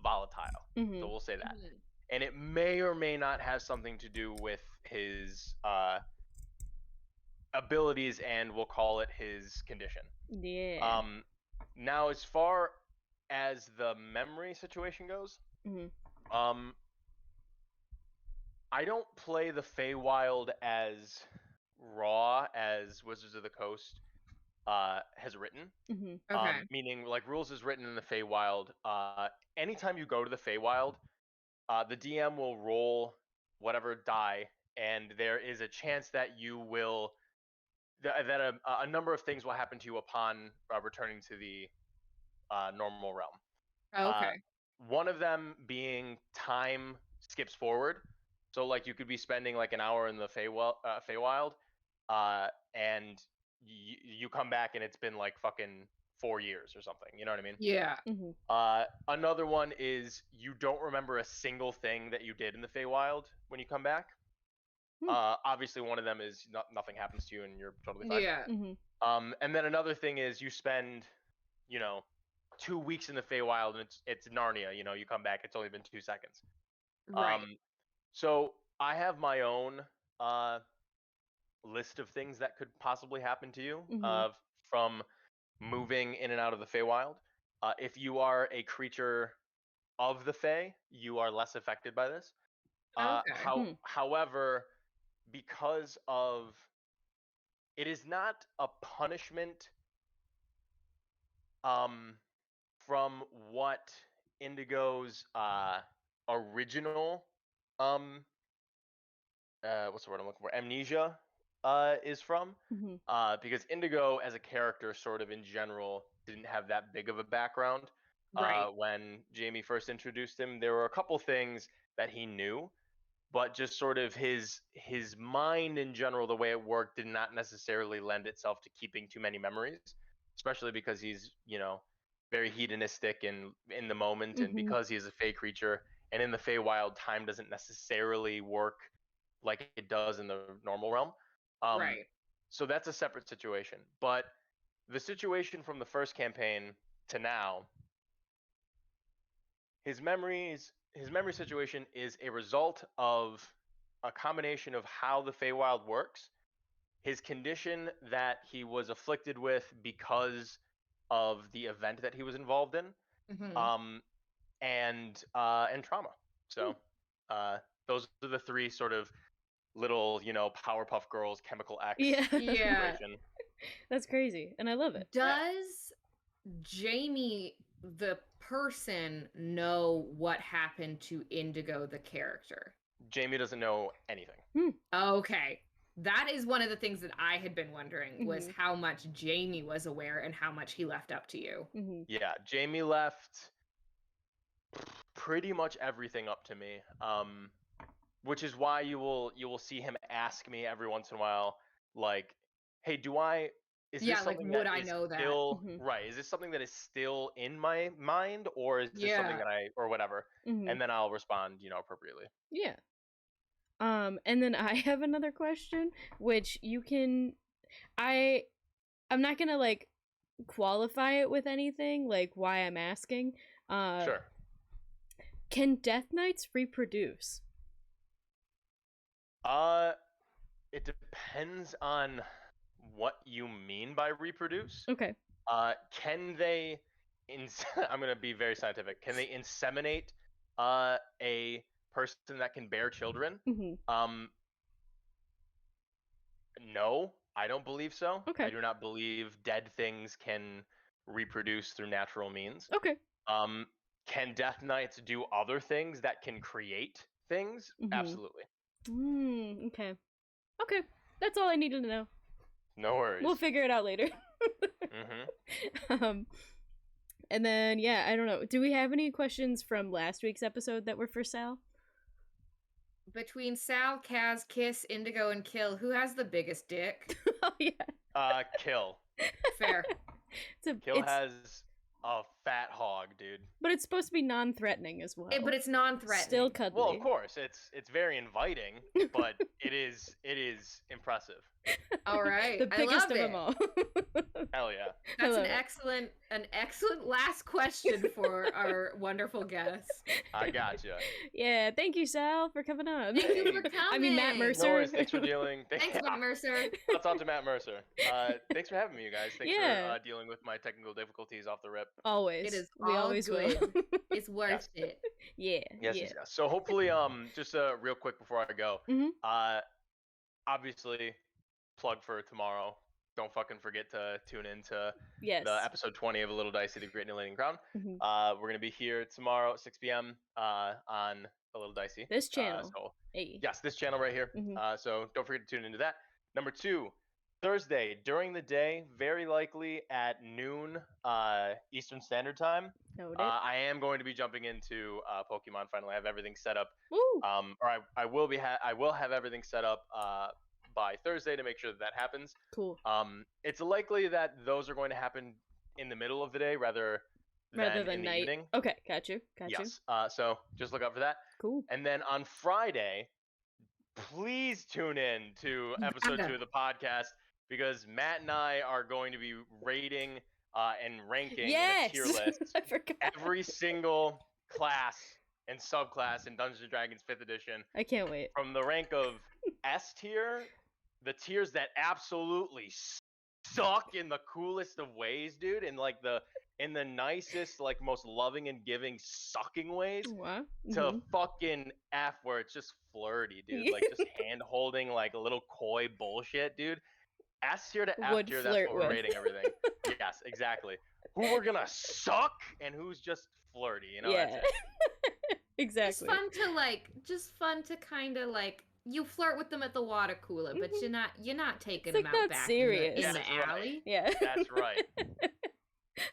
volatile. So we'll say that. And it may or may not have something to do with his abilities, and we'll call it his condition. Yeah. Now, as far as the memory situation goes, I don't play the Feywild as raw as Wizards of the Coast has written. Okay. Meaning, like, rules is written in the Feywild. Anytime you go to the Feywild, the DM will roll whatever die, and there is a chance that you will that a number of things will happen to you upon returning to the normal realm. Okay. One of them being time skips forward. So, like, you could be spending like an hour in the Feywild, and you come back and it's been like fucking 4 years or something. You know what I mean? Yeah. Another one is you don't remember a single thing that you did in the Feywild when you come back. Obviously, one of them is nothing happens to you and you're totally fine. Yeah. And then another thing is you spend, 2 weeks in the Feywild and it's Narnia. You come back, it's only been 2 seconds. Right. So I have my own list of things that could possibly happen to you from moving in and out of the Feywild. If you are a creature of the Fey, you are less affected by this. Okay. However, because of it is not a punishment from what Indigo's original what's the word I'm looking for? Amnesia is from. Because Indigo as a character sort of in general didn't have that big of a background. Right. When Jamie first introduced him, there were a couple things that he knew, but just sort of his mind in general, the way it worked, did not necessarily lend itself to keeping too many memories, especially because he's, very hedonistic and in the moment, and because he is a Fey creature, and in the Feywild, time doesn't necessarily work like it does in the normal realm. Right. So that's a separate situation. But the situation from the first campaign to now, his memory situation is a result of a combination of how the Feywild works, his condition that he was afflicted with because of the event that he was involved in, and trauma. So those are the three sort of little, Powerpuff Girls, Chemical X situation. That's crazy, and I love it. Does Jamie, the person, know what happened to Indigo, the character? Jamie doesn't know anything. Okay. That is one of the things that I had been wondering, was how much Jamie was aware and how much he left up to you. Yeah, Jamie left pretty much everything up to me. Which is why you will see him ask me every once in a while, like, "Hey, is this something would I know that? Still, right? Is this something that is still in my mind, or is this something that or whatever?" And then I'll respond, appropriately. Yeah. And then I have another question, which you can, I'm not gonna like qualify it with anything, like why I'm asking. Sure. Can Death Knights reproduce? It depends on what you mean by reproduce. Okay. Can they? I'm gonna be very scientific. Can they inseminate a person that can bear children? No, I don't believe so. Okay. I do not believe dead things can reproduce through natural means. Okay. Can Death Knights do other things that can create things? Absolutely. Okay. Okay. That's all I needed to know. No worries. We'll figure it out later. And then, yeah, I don't know. Do we have any questions from last week's episode that were for Sal? Between Sal, Kaz, Kiss, Indigo, and Kill, who has the biggest dick? Oh, yeah. Kill. Fair. Kill has a fat hog, dude. But it's supposed to be non-threatening as well. But it's non-threatening. Still cuddly. Well, of course, it's very inviting, but it is impressive. All right, the biggest of them all. Hell yeah. That's an excellent last question for our wonderful guest. I gotcha. Yeah, thank you, Sal, for coming on. Thank you for coming. I mean, Matt Mercer. No worries, thanks for dealing. Thanks, Matt Mercer. I'll talk to Matt Mercer. Thanks for having me, you guys. Thanks for dealing with my technical difficulties off the rip. Always. It is we always good. Will. It's worth it. Yeah. Yes. So hopefully, just real quick before I go, obviously, plug for tomorrow, don't fucking forget to tune in to Yes. the episode 20 of A Little Dicey, The Great Annihilating Crown. Mm-hmm. We're going to be here tomorrow at 6 p.m. On A Little Dicey. This channel. Yes, this channel right here. Mm-hmm. So don't forget to tune into that. Number 2, Thursday during the day, very likely at noon Eastern Standard Time. I am going to be jumping into Pokemon. Finally, I have everything set up. Woo! I will have everything set up by Thursday to make sure that happens. Cool. It's likely that those are going to happen in the middle of the day rather than in the evening. Okay, got you. Yes. So just look out for that. Cool. And then on Friday, please tune in to episode 2 of the podcast, because Matt and I are going to be rating and ranking in a tier list every single class and subclass in Dungeons & Dragons 5th edition. I can't wait. From the rank of S tier, the tiers that absolutely suck in the coolest of ways, dude, in the nicest, like, most loving and giving sucking ways, to fucking F where it's just flirty, dude. Like, just hand holding, like, a little coy bullshit, dude. S tier to F tier, that's what we're rating everything. Yes, exactly. Who we're gonna suck and who's just flirty, you know? Yeah. Exactly. Just fun to kind of like, you flirt with them at the water cooler, but you're not taking it's them like out back serious. in the alley. Right. Yeah. That's right.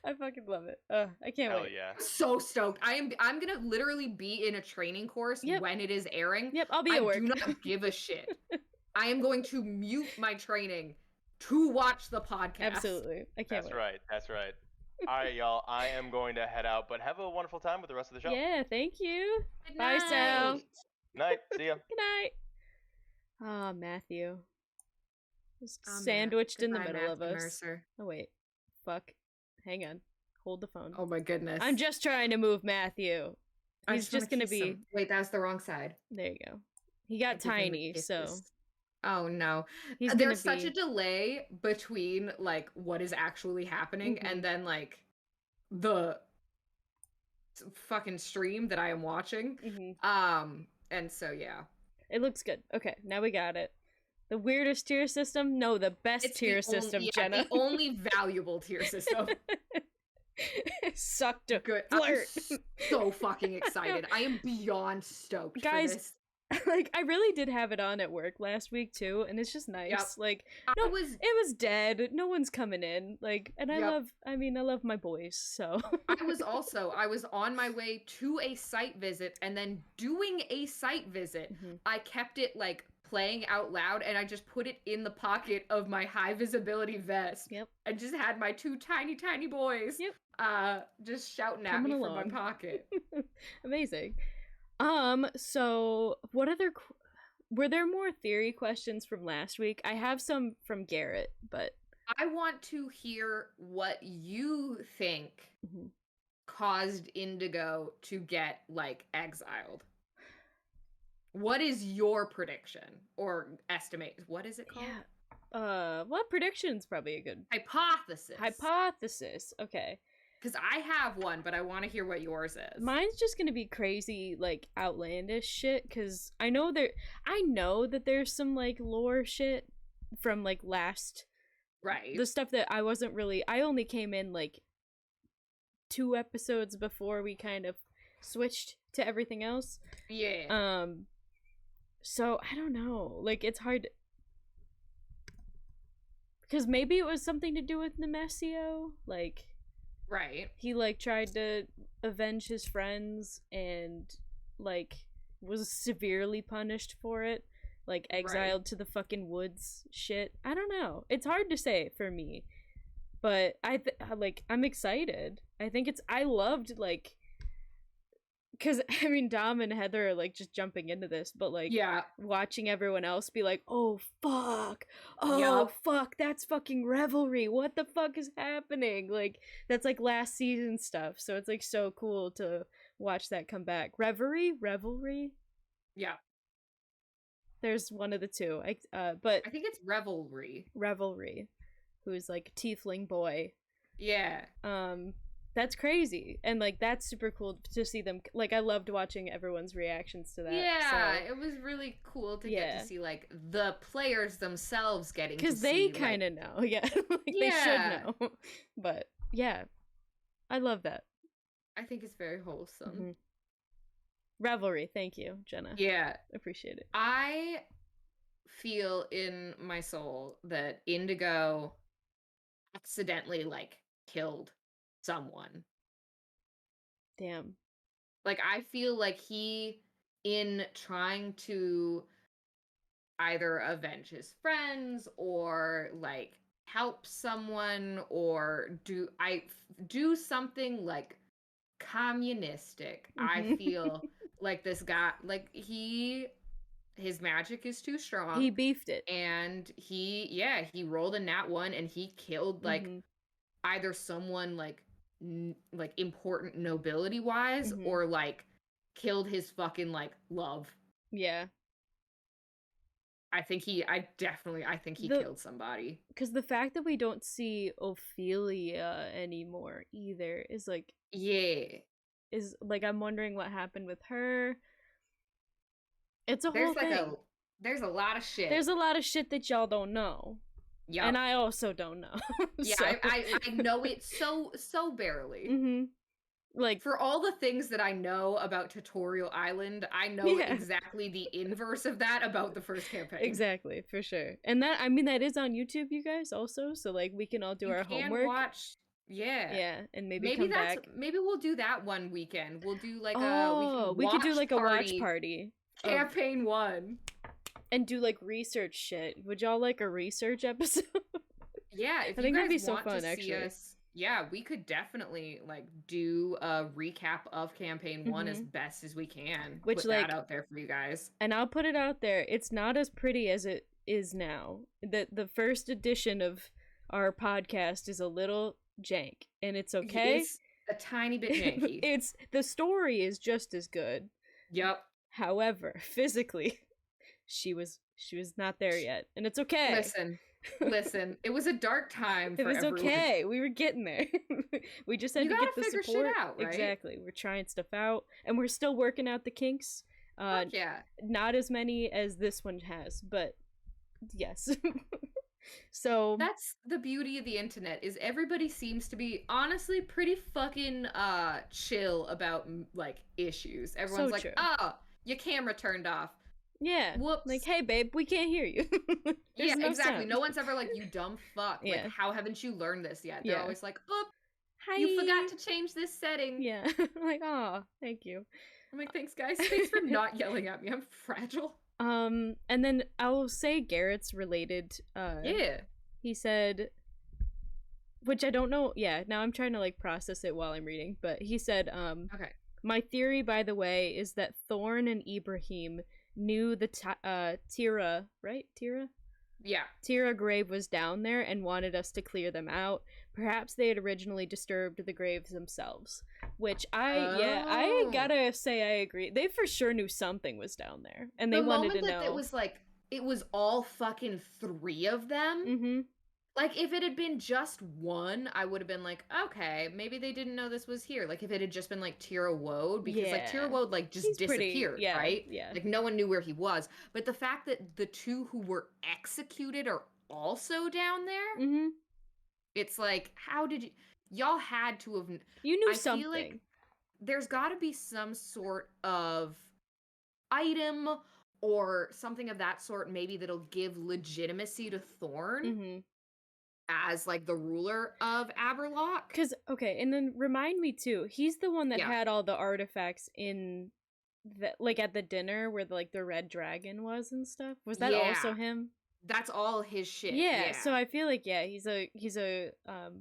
I fucking love it. I can't wait. Yeah. So stoked. I'm gonna literally be in a training course when it is airing. Yep, I'll be at work. I do not give a shit. I am going to mute my training to watch the podcast. Absolutely. I can't wait. That's right. All right, y'all. I am going to head out, but have a wonderful time with the rest of the show. Yeah, thank you. Good Bye, Sal. Good night. See ya. Good night. Ah, Matthew. Just sandwiched in the middle of us. Mercer. Oh, wait. Fuck. Hang on. Hold the phone. Oh my goodness. I'm just trying to move Matthew. He's just gonna be... Wait, that was the wrong side. There you go. He got tiny, so... Oh no. There's such a delay between like what is actually happening and then like the fucking stream that I am watching. And so yeah. It looks good. Okay, now we got it. The weirdest tier system? No, the best tier system, Jenna. The only valuable tier system. Sucked a good. flirt. I'm so fucking excited. I am beyond stoked, guys. For this. Like, I really did have it on at work last week too, and it's just nice. Yep. Like, no, it was dead. No one's coming in. Like, and I love my boys. So I was on my way to a site visit, and then doing a site visit, I kept it like playing out loud, and I just put it in the pocket of my high visibility vest. Yep. And just had my 2 tiny boys. Yep. Just shouting at me from my pocket. Amazing. So what other were there more theory questions from last week? I have some from Garrett, but I want to hear what you think caused Indigo to get like exiled. What is your prediction or estimate? What is it called? Yeah. What prediction's probably a good hypothesis. Okay. Because I have one, but I want to hear what yours is. Mine's just gonna be crazy, like, outlandish shit, because I know that there's some, like, lore shit from, like, last... Right. The stuff that I only came in, like, 2 episodes before we kind of switched to everything else. Yeah. So, I don't know. Like, it's hard... Because maybe it was something to do with Nemesio, like... Right. He, like, tried to avenge his friends and, like, was severely punished for it. Like, exiled to the fucking woods shit. I don't know. It's hard to say for me. But, I'm excited. I loved, like... Because, I mean, Dom and Heather are, like, just jumping into this, but, like, watching everyone else be like, oh, fuck, fuck, that's fucking Revelry, what the fuck is happening? Like, that's, like, last season stuff, so it's, like, so cool to watch that come back. Revelry? Yeah. There's one of the two, but... I think it's Revelry. Revelry, who's, like, a tiefling boy. Yeah. That's crazy. And like that's super cool to see them. Like I loved watching everyone's reactions to that. Yeah, it was really cool to get to see like the players themselves getting to see, because they kind of know. Yeah. Like they should know. But yeah, I love that. I think it's very wholesome. Mm-hmm. Revelry, thank you, Jenna. Yeah, appreciate it. I feel in my soul that Indigo accidentally like killed someone. Damn. Like I feel like he, in trying to either avenge his friends or like help someone or do something like communistic, I feel like this guy, like his magic is too strong. He beefed it. And he rolled a nat 1 and he killed like either someone like important nobility wise or like killed his fucking like love. Yeah. I think he killed somebody. Because the fact that we don't see Ophelia anymore either is like, is like, I'm wondering what happened with her. It's a whole thing. There's a lot of shit. There's a lot of shit that y'all don't know. Yeah. And I also don't know. Yeah, so. I know it so barely. Like, for all the things that I know about Tutorial Island, I know exactly the inverse of that about the first campaign. Exactly, for sure. And that, I mean, that is on YouTube, you guys, also. So, like, we can all do our homework. Watch. Yeah, and maybe come back. Maybe we'll do that one weekend. We'll do like we could do like a watch party. Campaign 1. And do like research shit. Would y'all like a research episode? Yeah, if I think that'd be so fun. Actually, we could definitely like do a recap of campaign 1 as best as we can. Which put like that out there for you guys. And I'll put it out there. It's not as pretty as it is now. The first edition of our podcast is a little jank, and it's okay. It's a tiny bit janky. It's the story is just as good. Yep. However, physically, she was not there yet, and it's okay. Listen. It was a dark time. It was everyone. Okay. We were getting there. We just had to get the support. Shit out, right? Exactly. We're trying stuff out, and we're still working out the kinks. Not as many as this one has, but yes. So that's the beauty of the internet, is everybody seems to be honestly pretty fucking chill about like issues. Everyone's like, your camera turned off. Yeah. Whoops. Like, hey babe, we can't hear you. Yeah, no exactly. Sound. No one's ever like, you dumb fuck. Yeah. Like, how haven't you learned this yet? They're always like, oop, hi. You forgot to change this setting. Yeah. I'm like, oh, thank you. I'm like, thanks guys. Thanks for not yelling at me. I'm fragile. And then I'll say Garrett's related. He said, which I don't know. Yeah, now I'm trying to like process it while I'm reading. But he said, okay. My theory, by the way, is that Thorn and Ibrahim knew the Tira, right? Tira? Yeah. Tira grave was down there and wanted us to clear them out. Perhaps they had originally disturbed the graves themselves. Which I gotta say I agree. They for sure knew something was down there, and they wanted to know. It was like it was all fucking 3 of them. Like if it had been just one, I would have been like, okay, maybe they didn't know this was here. Like if it had just been like Tira Woad, because like Tira Woad like just disappeared, right? Yeah. Like no one knew where he was. But the fact that the 2 who were executed are also down there, it's like, how did y'all had to have? You knew something. Feel like there's got to be some sort of item or something of that sort, maybe that'll give legitimacy to Thorn. As like the ruler of Aberlock. Because and then remind me too, he's the one that had all the artifacts in the like at the dinner where the red dragon was and stuff. Was that also him? That's all his shit. Yeah, so I feel like he's a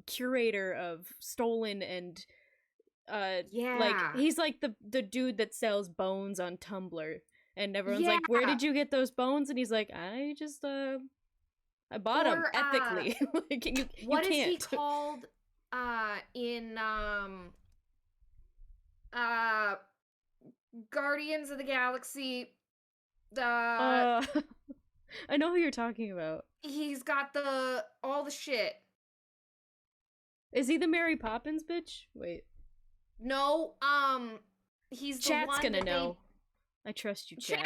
curator of stolen and like he's like the dude that sells bones on Tumblr, and everyone's like, where did you get those bones? And he's like, I just I bought him ethically. Like, what is he called in Guardians of the Galaxy? I know who you're talking about. He's got all the shit. Is he the Mary Poppins bitch? Wait. No, he's the Chat's one gonna know. I trust you, Chat.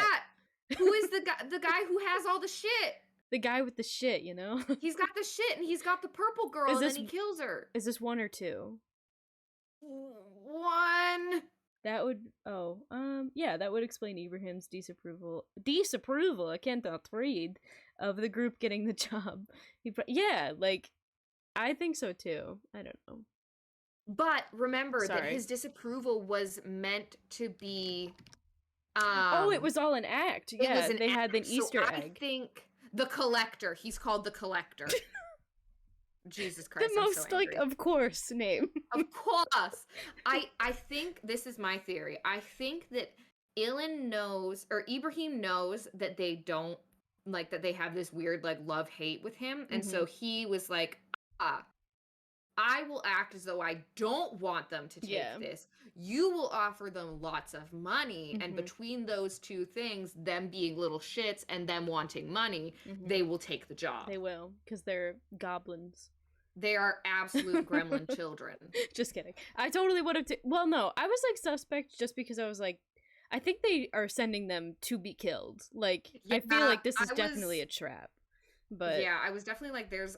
Who is the guy who has all the shit? The guy with the shit, you know? He's got the shit, and he's got the purple girl, and then he kills her. Is this 1 or 2? 1. That would, yeah, that would explain Ibrahim's disapproval, I can't read, of the group getting the job. Yeah, like, I think so too. I don't know. But remember that his disapproval was meant to be, it was all an act. Yeah, they had an Easter egg. I think the Collector, he's called the Collector. Jesus Christ, the most, like, of course name. Of course. I think, this is my theory, I think that Ibrahim knows that they don't, like, that they have this weird, like, love-hate with him, and so he was like, I will act as though I don't want them to take this. You will offer them lots of money, and between those two things, them being little shits and them wanting money, they will take the job. They will, because they're goblins. They are absolute gremlin children. Just kidding. I totally would have... Well, no, I was, like, suspect just because I was like, I think they are sending them to be killed. Like, I feel like this is definitely a trap. But yeah, I was definitely like, it's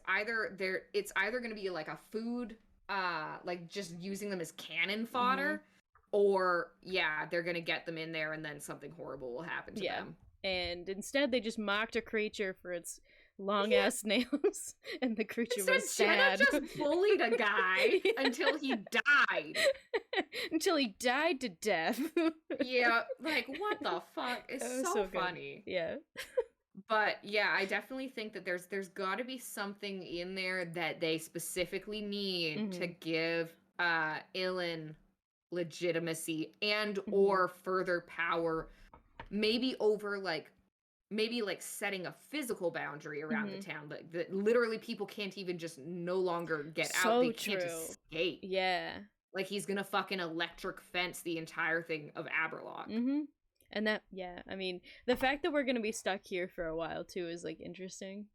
either going to be like a food, like just using them as cannon fodder, or they're going to get them in there and then something horrible will happen to them. And instead they just mocked a creature for its long ass nails, and the creature was sad. Jenna just bullied a guy until he died. Until he died to death. Yeah, like, what the fuck? It's so funny. Yeah. But yeah, I definitely think that there's got to be something in there that they specifically need to give Ilan legitimacy and or further power, maybe over like setting a physical boundary around the town, that literally people can't even just no longer get out. They can't escape. Yeah. Like, he's gonna fucking electric fence the entire thing of Aberlock. And that, I mean, the fact that we're gonna be stuck here for a while too is, like, interesting.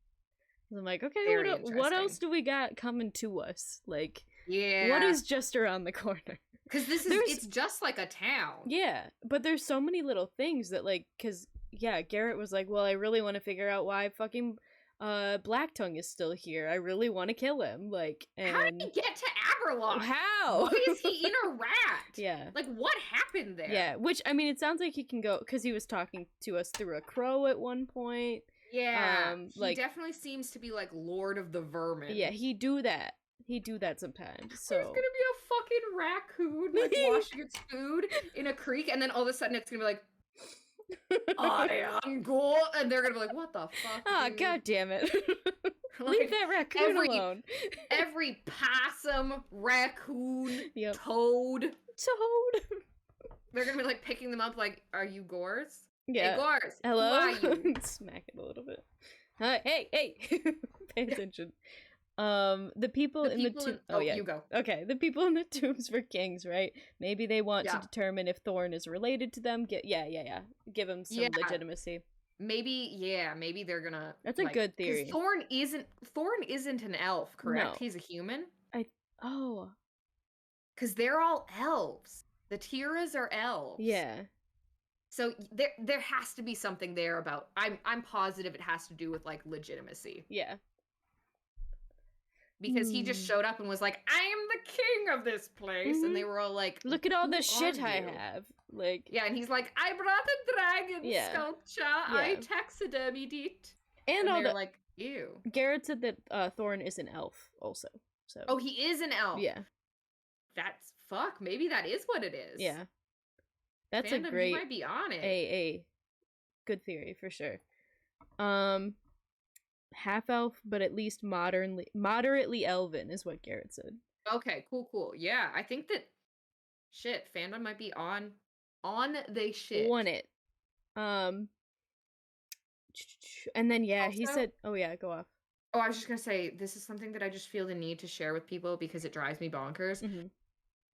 I'm like, okay, what else do we got coming to us? Like, what is just around the corner? Because it's just like a town. Yeah, but there's so many little things that, like, because Garrett was like, well, I really want to figure out why fucking Blacktongue is still here. I really want to kill him. Like, how did he get to Aberlock? How? Why is he in a rat? Yeah. Like, what happened there? Yeah, which, I mean, it sounds like he can go, because he was talking to us through a crow at one point. Yeah, he definitely seems to be, like, Lord of the Vermin. Yeah, he do that sometimes, so... There's gonna be a fucking raccoon, like, washing its food in a creek, and then all of a sudden it's gonna be like, I am gold, and they're gonna be like, what the fuck, dude? God damn it. Like, leave that raccoon alone. Every possum, raccoon, toad. They're gonna be like picking them up like, are you Gores? Yeah. Hey, Gores, hello? Who are you? Smack it a little bit. Hey! Pay attention. The people in the tomb. Oh, yeah. You go. Okay, the people in the tombs were kings, right? Maybe they want to determine if Thorn is related to them. Give him some legitimacy. Maybe they're gonna. That's a good theory. Thorn isn't an elf, correct? No. He's a human. Because they're all elves. The Tiras are elves. Yeah. So there has to be something there about. I'm positive it has to do with, like, legitimacy. Yeah. Because he just showed up and was like, I am the king of this place. And they were all like, look at all the shit I have. Like, yeah, and he's like, I brought a dragon sculpture. Yeah. I taxidermied it. And they're like, ew. Garrett said that Thorn is an elf also. So. Oh, he is an elf. Yeah. That's maybe that is what it is. Yeah. That's Fandom, a great. You might be on it. A good theory for sure. Half elf, but at least moderately elven is what Garrett said. Okay, cool. Yeah, I think that fandom might be on they shit. On it. And then he said, oh yeah, go off. Oh, I was just gonna say, this is something that I just feel the need to share with people because it drives me bonkers.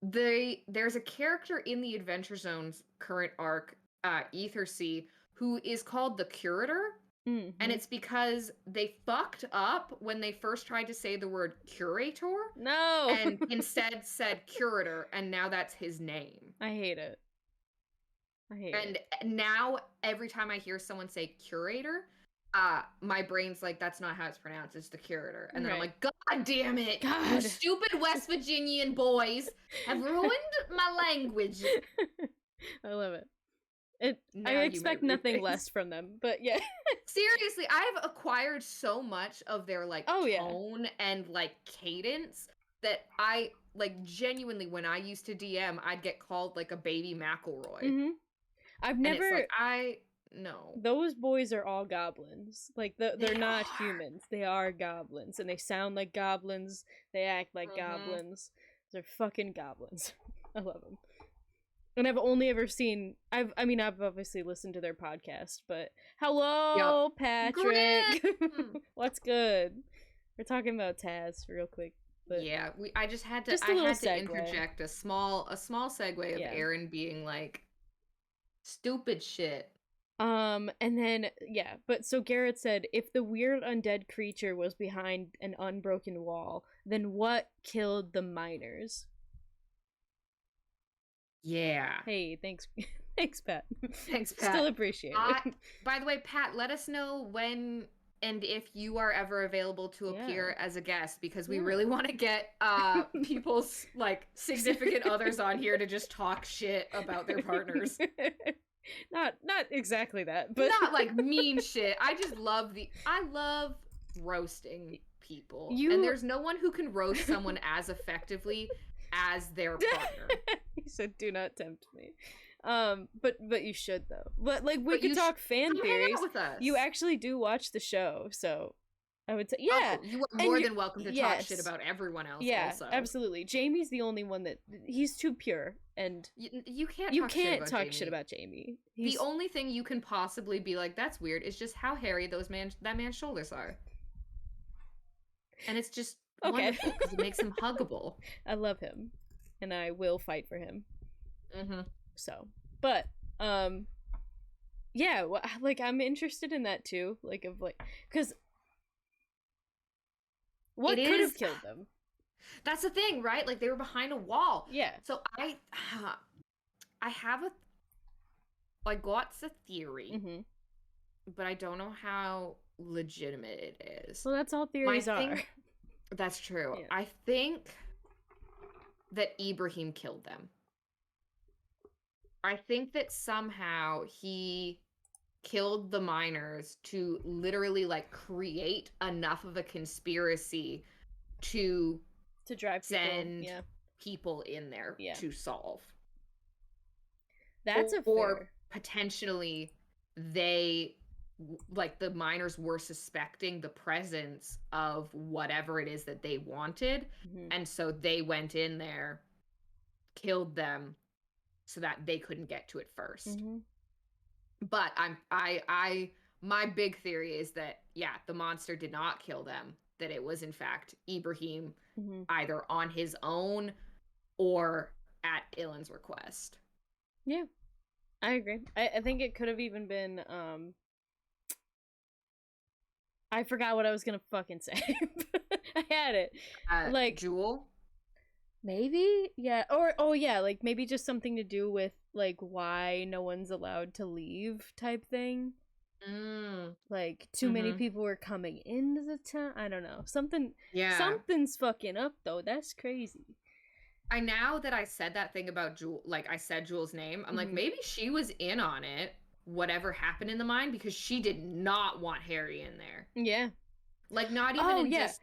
There's a character in the Adventure Zone's current arc, Ether Sea, who is called the Curator. And it's because they fucked up when they first tried to say the word curator. No. And instead said curator, and now that's his name. I hate it. And now every time I hear someone say curator, my brain's like, that's not how it's pronounced. It's the curator. And then I'm like, God damn it. God. You stupid West Virginian boys have ruined my language. I love it. I expect nothing less from them, but yeah. Seriously, I've acquired so much of their like tone and like cadence that I like genuinely, when I used to DM, I'd get called like a baby McElroy. I've never. No. Those boys are all goblins. Like they're not humans. They are goblins, and they sound like goblins. They act like goblins. They're fucking goblins. I love them. And I've only ever seen. I've obviously listened to their podcast, but hello, Patrick. What's good? We're talking about Taz real quick. But yeah, I just had to. I had to interject a small segue of Aaron being like, stupid shit. And then but so Garrett said, if the weird undead creature was behind an unbroken wall, then what killed the miners? Yeah. Hey, thanks. Thanks, Pat. Thanks, Pat. Still appreciate it. By the way, Pat, let us know when and if you are ever available to appear as a guest, because we really want to get people's like significant others on here to just talk shit about their partners. Not exactly that, but not like mean shit. I love roasting people. And there's no one who can roast someone as effectively as their partner. He said, "Do not tempt me." But you should though. But like we could talk fan theories. With us. You actually do watch the show, so I would say you are more than welcome to talk shit about everyone else. Yeah, also. Absolutely. Jamie's the only one that he's too pure, and you can't talk shit about Jamie. The only thing you can possibly be like, that's weird, is just how hairy that man's shoulders are, and it's just wonderful because it makes him huggable. I love him, and I will fight for him. So, but yeah, like I'm interested in that too, like of like, because what could have killed them? That's the thing, right? Like they were behind a wall. Yeah. So I have I got a theory, but I don't know how legitimate it is. Well, that's all theories are. That's true. Yeah. I think that Ibrahim killed them. I think that somehow he killed the miners to literally like create enough of a conspiracy to drive send people in there to solve. That's or potentially they like the miners were suspecting the presence of whatever it is that they wanted, and so they went in there, killed them so that they couldn't get to it first. But my big theory is that the monster did not kill them, that it was in fact Ibrahim, either on his own or at Ilan's request. Yeah, I agree. I think it could have even been I forgot what I was gonna fucking say. I had it. Like Jewel? Maybe? Yeah. Or like maybe just something to do with like why no one's allowed to leave type thing. Like too many people were coming into the town. I don't know. Something's fucking up though. That's crazy. Now that I said that thing about Jewel, like I said Jewel's name, I'm like, maybe she was in on it, whatever happened in the mine, because she did not want Harry in there. Yeah. Like not even just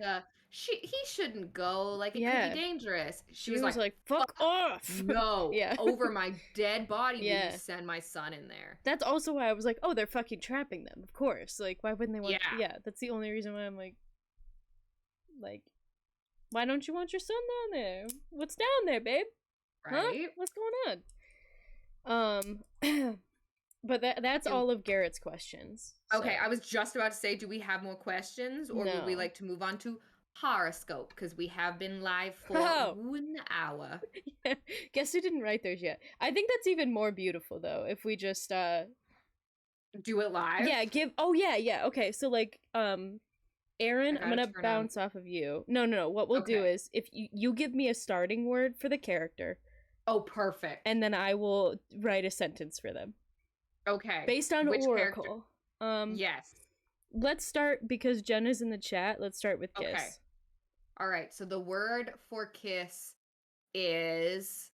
he shouldn't go, like it could be dangerous. She was like fuck off. No. Over my dead body, will you send my son in there? That's also why I was like, oh, they're fucking trapping them, of course. Like why wouldn't they want that's the only reason why I'm like why don't you want your son down there? What's down there, babe? Right? Huh? What's going on? But that's all of Garrett's questions. Okay, I was just about to say, do we have more questions, or would we like to move on to horoscope, because we have been live for 1 hour. Guess who didn't write theirs yet? I think that's even more beautiful though, if we just do it live? Yeah, yeah. Okay, so like, Aaron, I'm gonna bounce off of you. No. What we'll do is, if you give me a starting word for the character. Oh, perfect. And then I will write a sentence for them. Okay. Based on Which Oracle. Character? Yes. Let's start, because Jenna's in the chat, let's start with kiss. Okay. All right, so the word for kiss is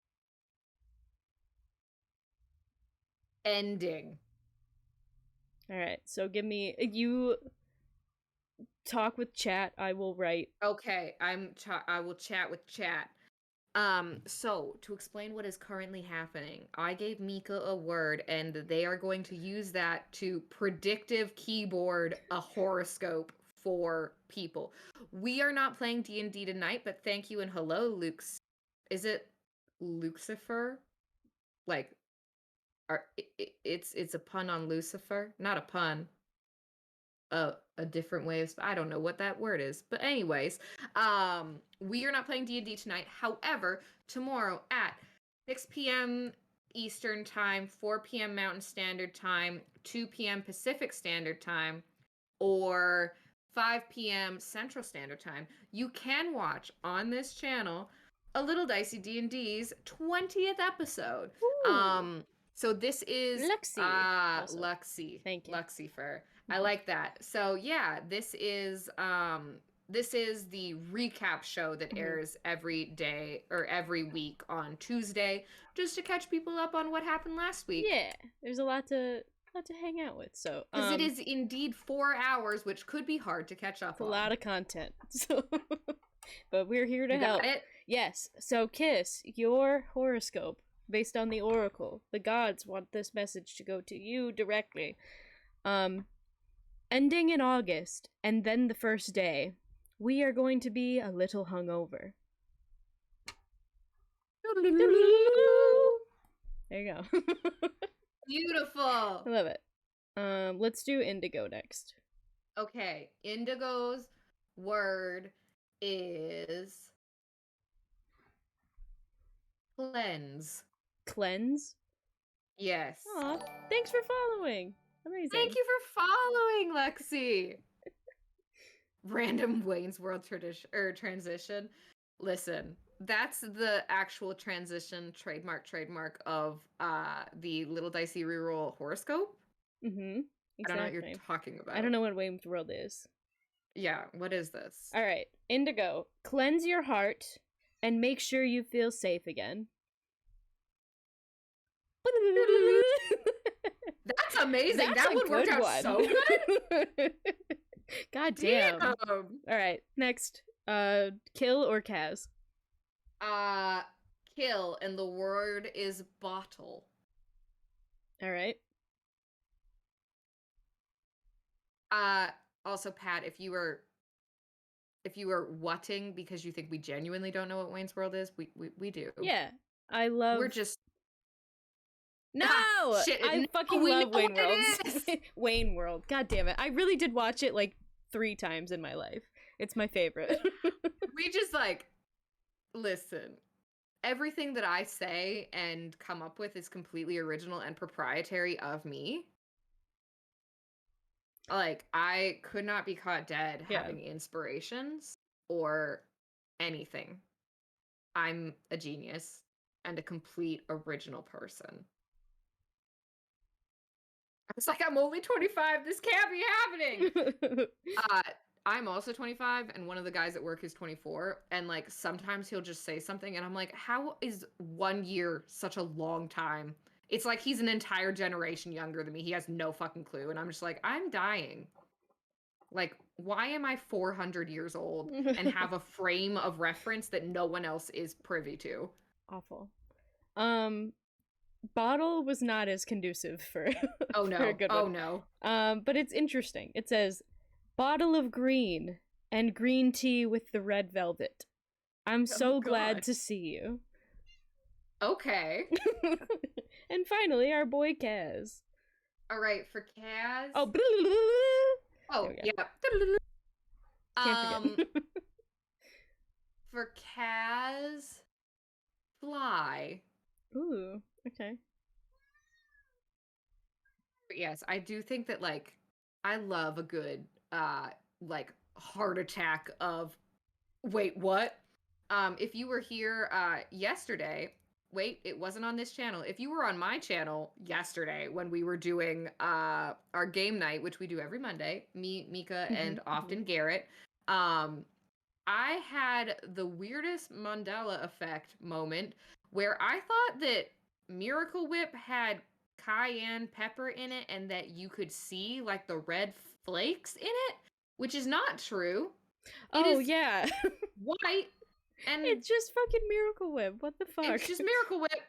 ending. All right, so you talk with chat, I will write. Okay, I will chat with chat. So to explain what is currently happening, I gave Mika a word and they are going to use that to predictive keyboard a horoscope for people. We are not playing D&D tonight, but thank you and hello, Luke's. Is it Lucifer? Like, it's a pun on Lucifer? Not a pun. A different way of, I don't know what that word is, but anyways, we are not playing D&D tonight. However, tomorrow at 6 p.m. Eastern Time, 4 p.m. Mountain Standard Time, 2 p.m. Pacific Standard Time, or 5 p.m. Central Standard Time, you can watch on this channel a Little Dicey D&D's 20th episode. Ooh. So this is Luxie. Thank you. Luxifer. I like that. So yeah, this is the recap show that airs every day or every week on Tuesday, just to catch people up on what happened last week. Yeah, there's a lot to hang out with. So because it is indeed 4 hours, which could be hard to catch up on. A lot of content. So, but we're here to help. Got it? Yes. So Kiss, your horoscope based on the Oracle. The gods want this message to go to you directly. Ending in August, and then the first day, we are going to be a little hungover. There you go. Beautiful. I love it. Let's do Indigo next. Okay, Indigo's word is cleanse. Cleanse? Yes. Aw, thanks for following. Amazing. Thank you for following, Lexi. Random Wayne's World transition. Listen, that's the actual transition trademark of the Little Dicey Reroll horoscope. Mm-hmm. Exactly. I don't know what you're talking about. I don't know what Wayne's World is. Yeah, what is this? All right, Indigo, cleanse your heart and make sure you feel safe again. That's amazing. That one worked out so good. God damn. All right, next. Kill or Kaz? Kill, and the word is bottle. All right. Also, Pat, if you were whatting because you think we genuinely don't know what Wayne's World is, we do. Yeah, I love. We're just. No, shit, I fucking love Wayne World. Wayne World. God damn it! I really did watch it like 3 times in my life. It's my favorite. We just listen. Everything that I say and come up with is completely original and proprietary of me. I could not be caught dead having inspirations or anything. I'm a genius and a complete original person. It's like, I'm only 25. This can't be happening. I'm also 25, and one of the guys at work is 24. And sometimes he'll just say something, and I'm like, how is 1 year such a long time? It's like he's an entire generation younger than me. He has no fucking clue. And I'm just like, I'm dying. Why am I 400 years old and have a frame of reference that no one else is privy to? Awful. Bottle was not as conducive for oh no for a good one. Oh no. But it's interesting. It says bottle of green and green tea with the red velvet. I'm so glad to see you. Okay. And finally, our boy Kaz. All right, for Kaz. Oh, yeah. Can't forget. For Kaz, fly. Ooh, okay. Yes, I do think that, like, I love a good, like, heart attack of, wait, what? If you were here, yesterday, wait, it wasn't on this channel. If you were on my channel yesterday when we were doing, our game night, which we do every Monday, me, Mika, and often Garrett, I had the weirdest Mandela effect moment where I thought that Miracle Whip had cayenne pepper in it and that you could see like the red flakes in it, which is not true. Yeah. White and it's just fucking Miracle Whip. What the fuck? It's just Miracle Whip.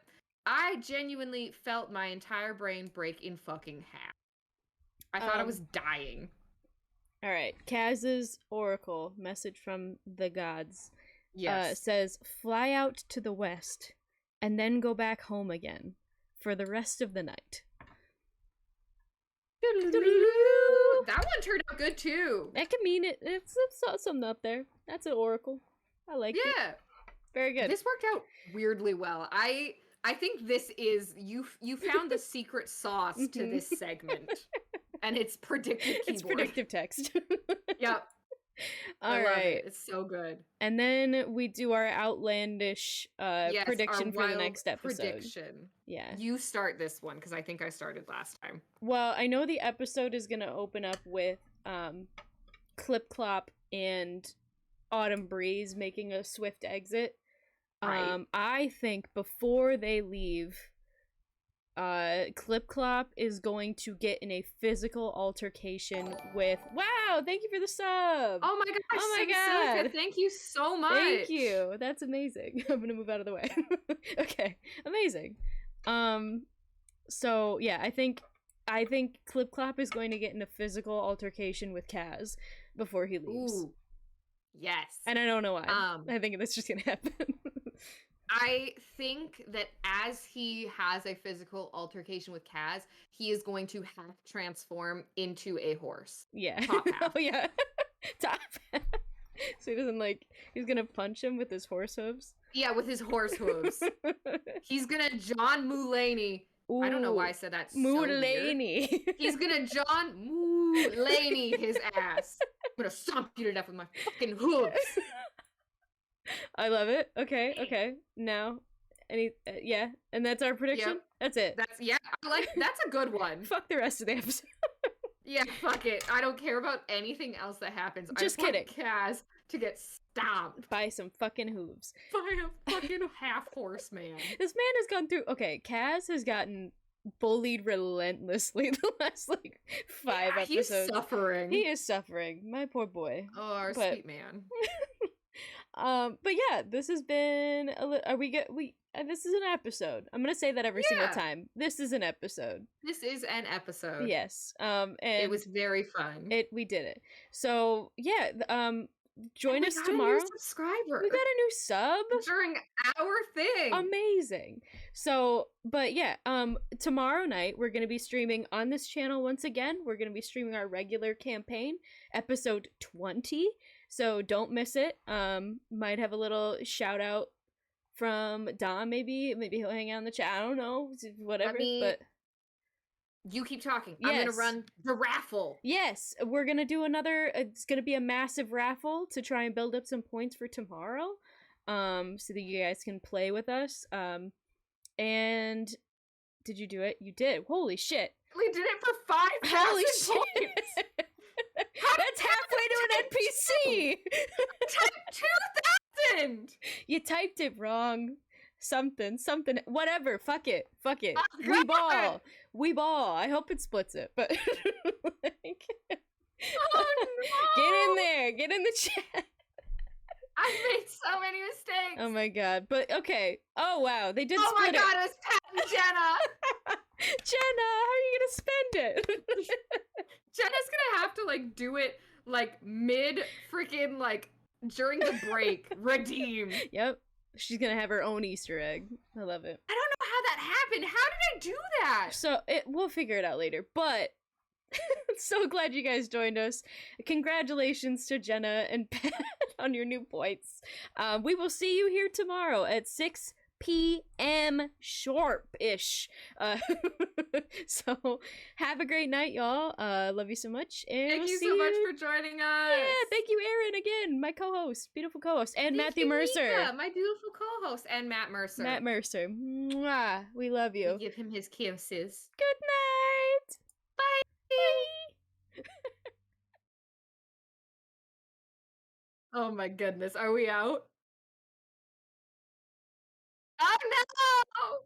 I genuinely felt my entire brain break in fucking half. I thought I was dying. All right, Kaz's oracle message from the gods says, "Fly out to the west, and then go back home again for the rest of the night." That one turned out good too. That can mean it. It's something up there. That's an oracle. I like it. Yeah, very good. This worked out weirdly well. I think this is you found the secret sauce to this segment. And it's predictive keyboard. It's predictive text. Yep. All right. It's so good. And then we do our outlandish prediction for the next episode. Prediction. Yeah. You start this one, because I think I started last time. Well, I know the episode is going to open up with Clip Clop and Autumn Breeze making a swift exit. Right. I think before they leave, Clip Clop is going to get in a physical altercation with. Wow! Thank you for the sub. Oh my gosh! Oh my god! Thank you so much. Thank you. That's amazing. I'm gonna move out of the way. Okay, amazing. So yeah, I think Clip Clop is going to get in a physical altercation with Kaz before he leaves. Ooh. Yes. And I don't know why. I think that's just gonna happen. I think that as he has a physical altercation with Kaz, he is going to half transform into a horse. Yeah. Top half. Oh, yeah. Top half. So he doesn't he's gonna punch him with his horse hooves? Yeah, with his horse hooves. He's gonna John Mulaney. Ooh, I don't know why I said that. Mulaney. So he's gonna John Mulaney his ass. I'm gonna stomp you to death with my fucking hooves. I love it. Okay. Now, yeah, and that's our prediction. Yep. That's it. That's a good one. Fuck the rest of the episode. Yeah, fuck it. I don't care about anything else that happens. Just kidding. I want Kaz to get stomped by some fucking hooves. By a fucking half horse man. This man has gone through. Okay, Kaz has gotten bullied relentlessly the last 5 episodes. He's suffering. He is suffering. My poor boy. Oh, our sweet man. But yeah, this has been this is an episode. I'm gonna say that every single time. This is an episode. This is an episode. Yes. And it was very fun. We did it. So yeah, join us tomorrow. A new subscriber. We got a new sub during our thing. Amazing. So, but yeah, tomorrow night we're gonna be streaming on this channel once again. We're gonna be streaming our regular campaign, episode 20. So don't miss it. Might have a little shout out from Dom, maybe he'll hang out in the chat. I don't know, whatever. But you keep talking. Yes. I'm gonna run the raffle. Yes, we're gonna do another. It's gonna be a massive raffle to try and build up some points for tomorrow, so that you guys can play with us. And did you do it? You did. Holy shit! We did it for 5,000 points. That's halfway to an NPC! Type 2,000! You typed it wrong. Something. Whatever. Fuck it. Oh, We ball. I hope it splits it, but... Oh, no! Get in there. Get in the chat. I've made so many mistakes. Oh my god. But, okay. Oh, wow. They did split it. Oh my god, it was Pat and Jenna! Jenna, how are you gonna spend it? Jenna's gonna have to do it mid freaking during the break. Redeem. Yep. She's gonna have her own Easter egg. I love it. I don't know how that happened. How did I do that? So we'll figure it out later. But so glad you guys joined us. Congratulations to Jenna and Pat on your new points. We will see you here tomorrow at 6 p.m. sharp-ish. So have a great night, y'all. Love you so much. And thank you so much for joining us. Yeah, thank you, Erin, again, my co-host, beautiful co-host, and thank Matthew Mercer. Mika, my beautiful co-host, and Matt Mercer. Matt Mercer. Mwah. We love you. We give him his kisses. Good night. Bye. Bye. Oh my goodness, are we out? Oh no!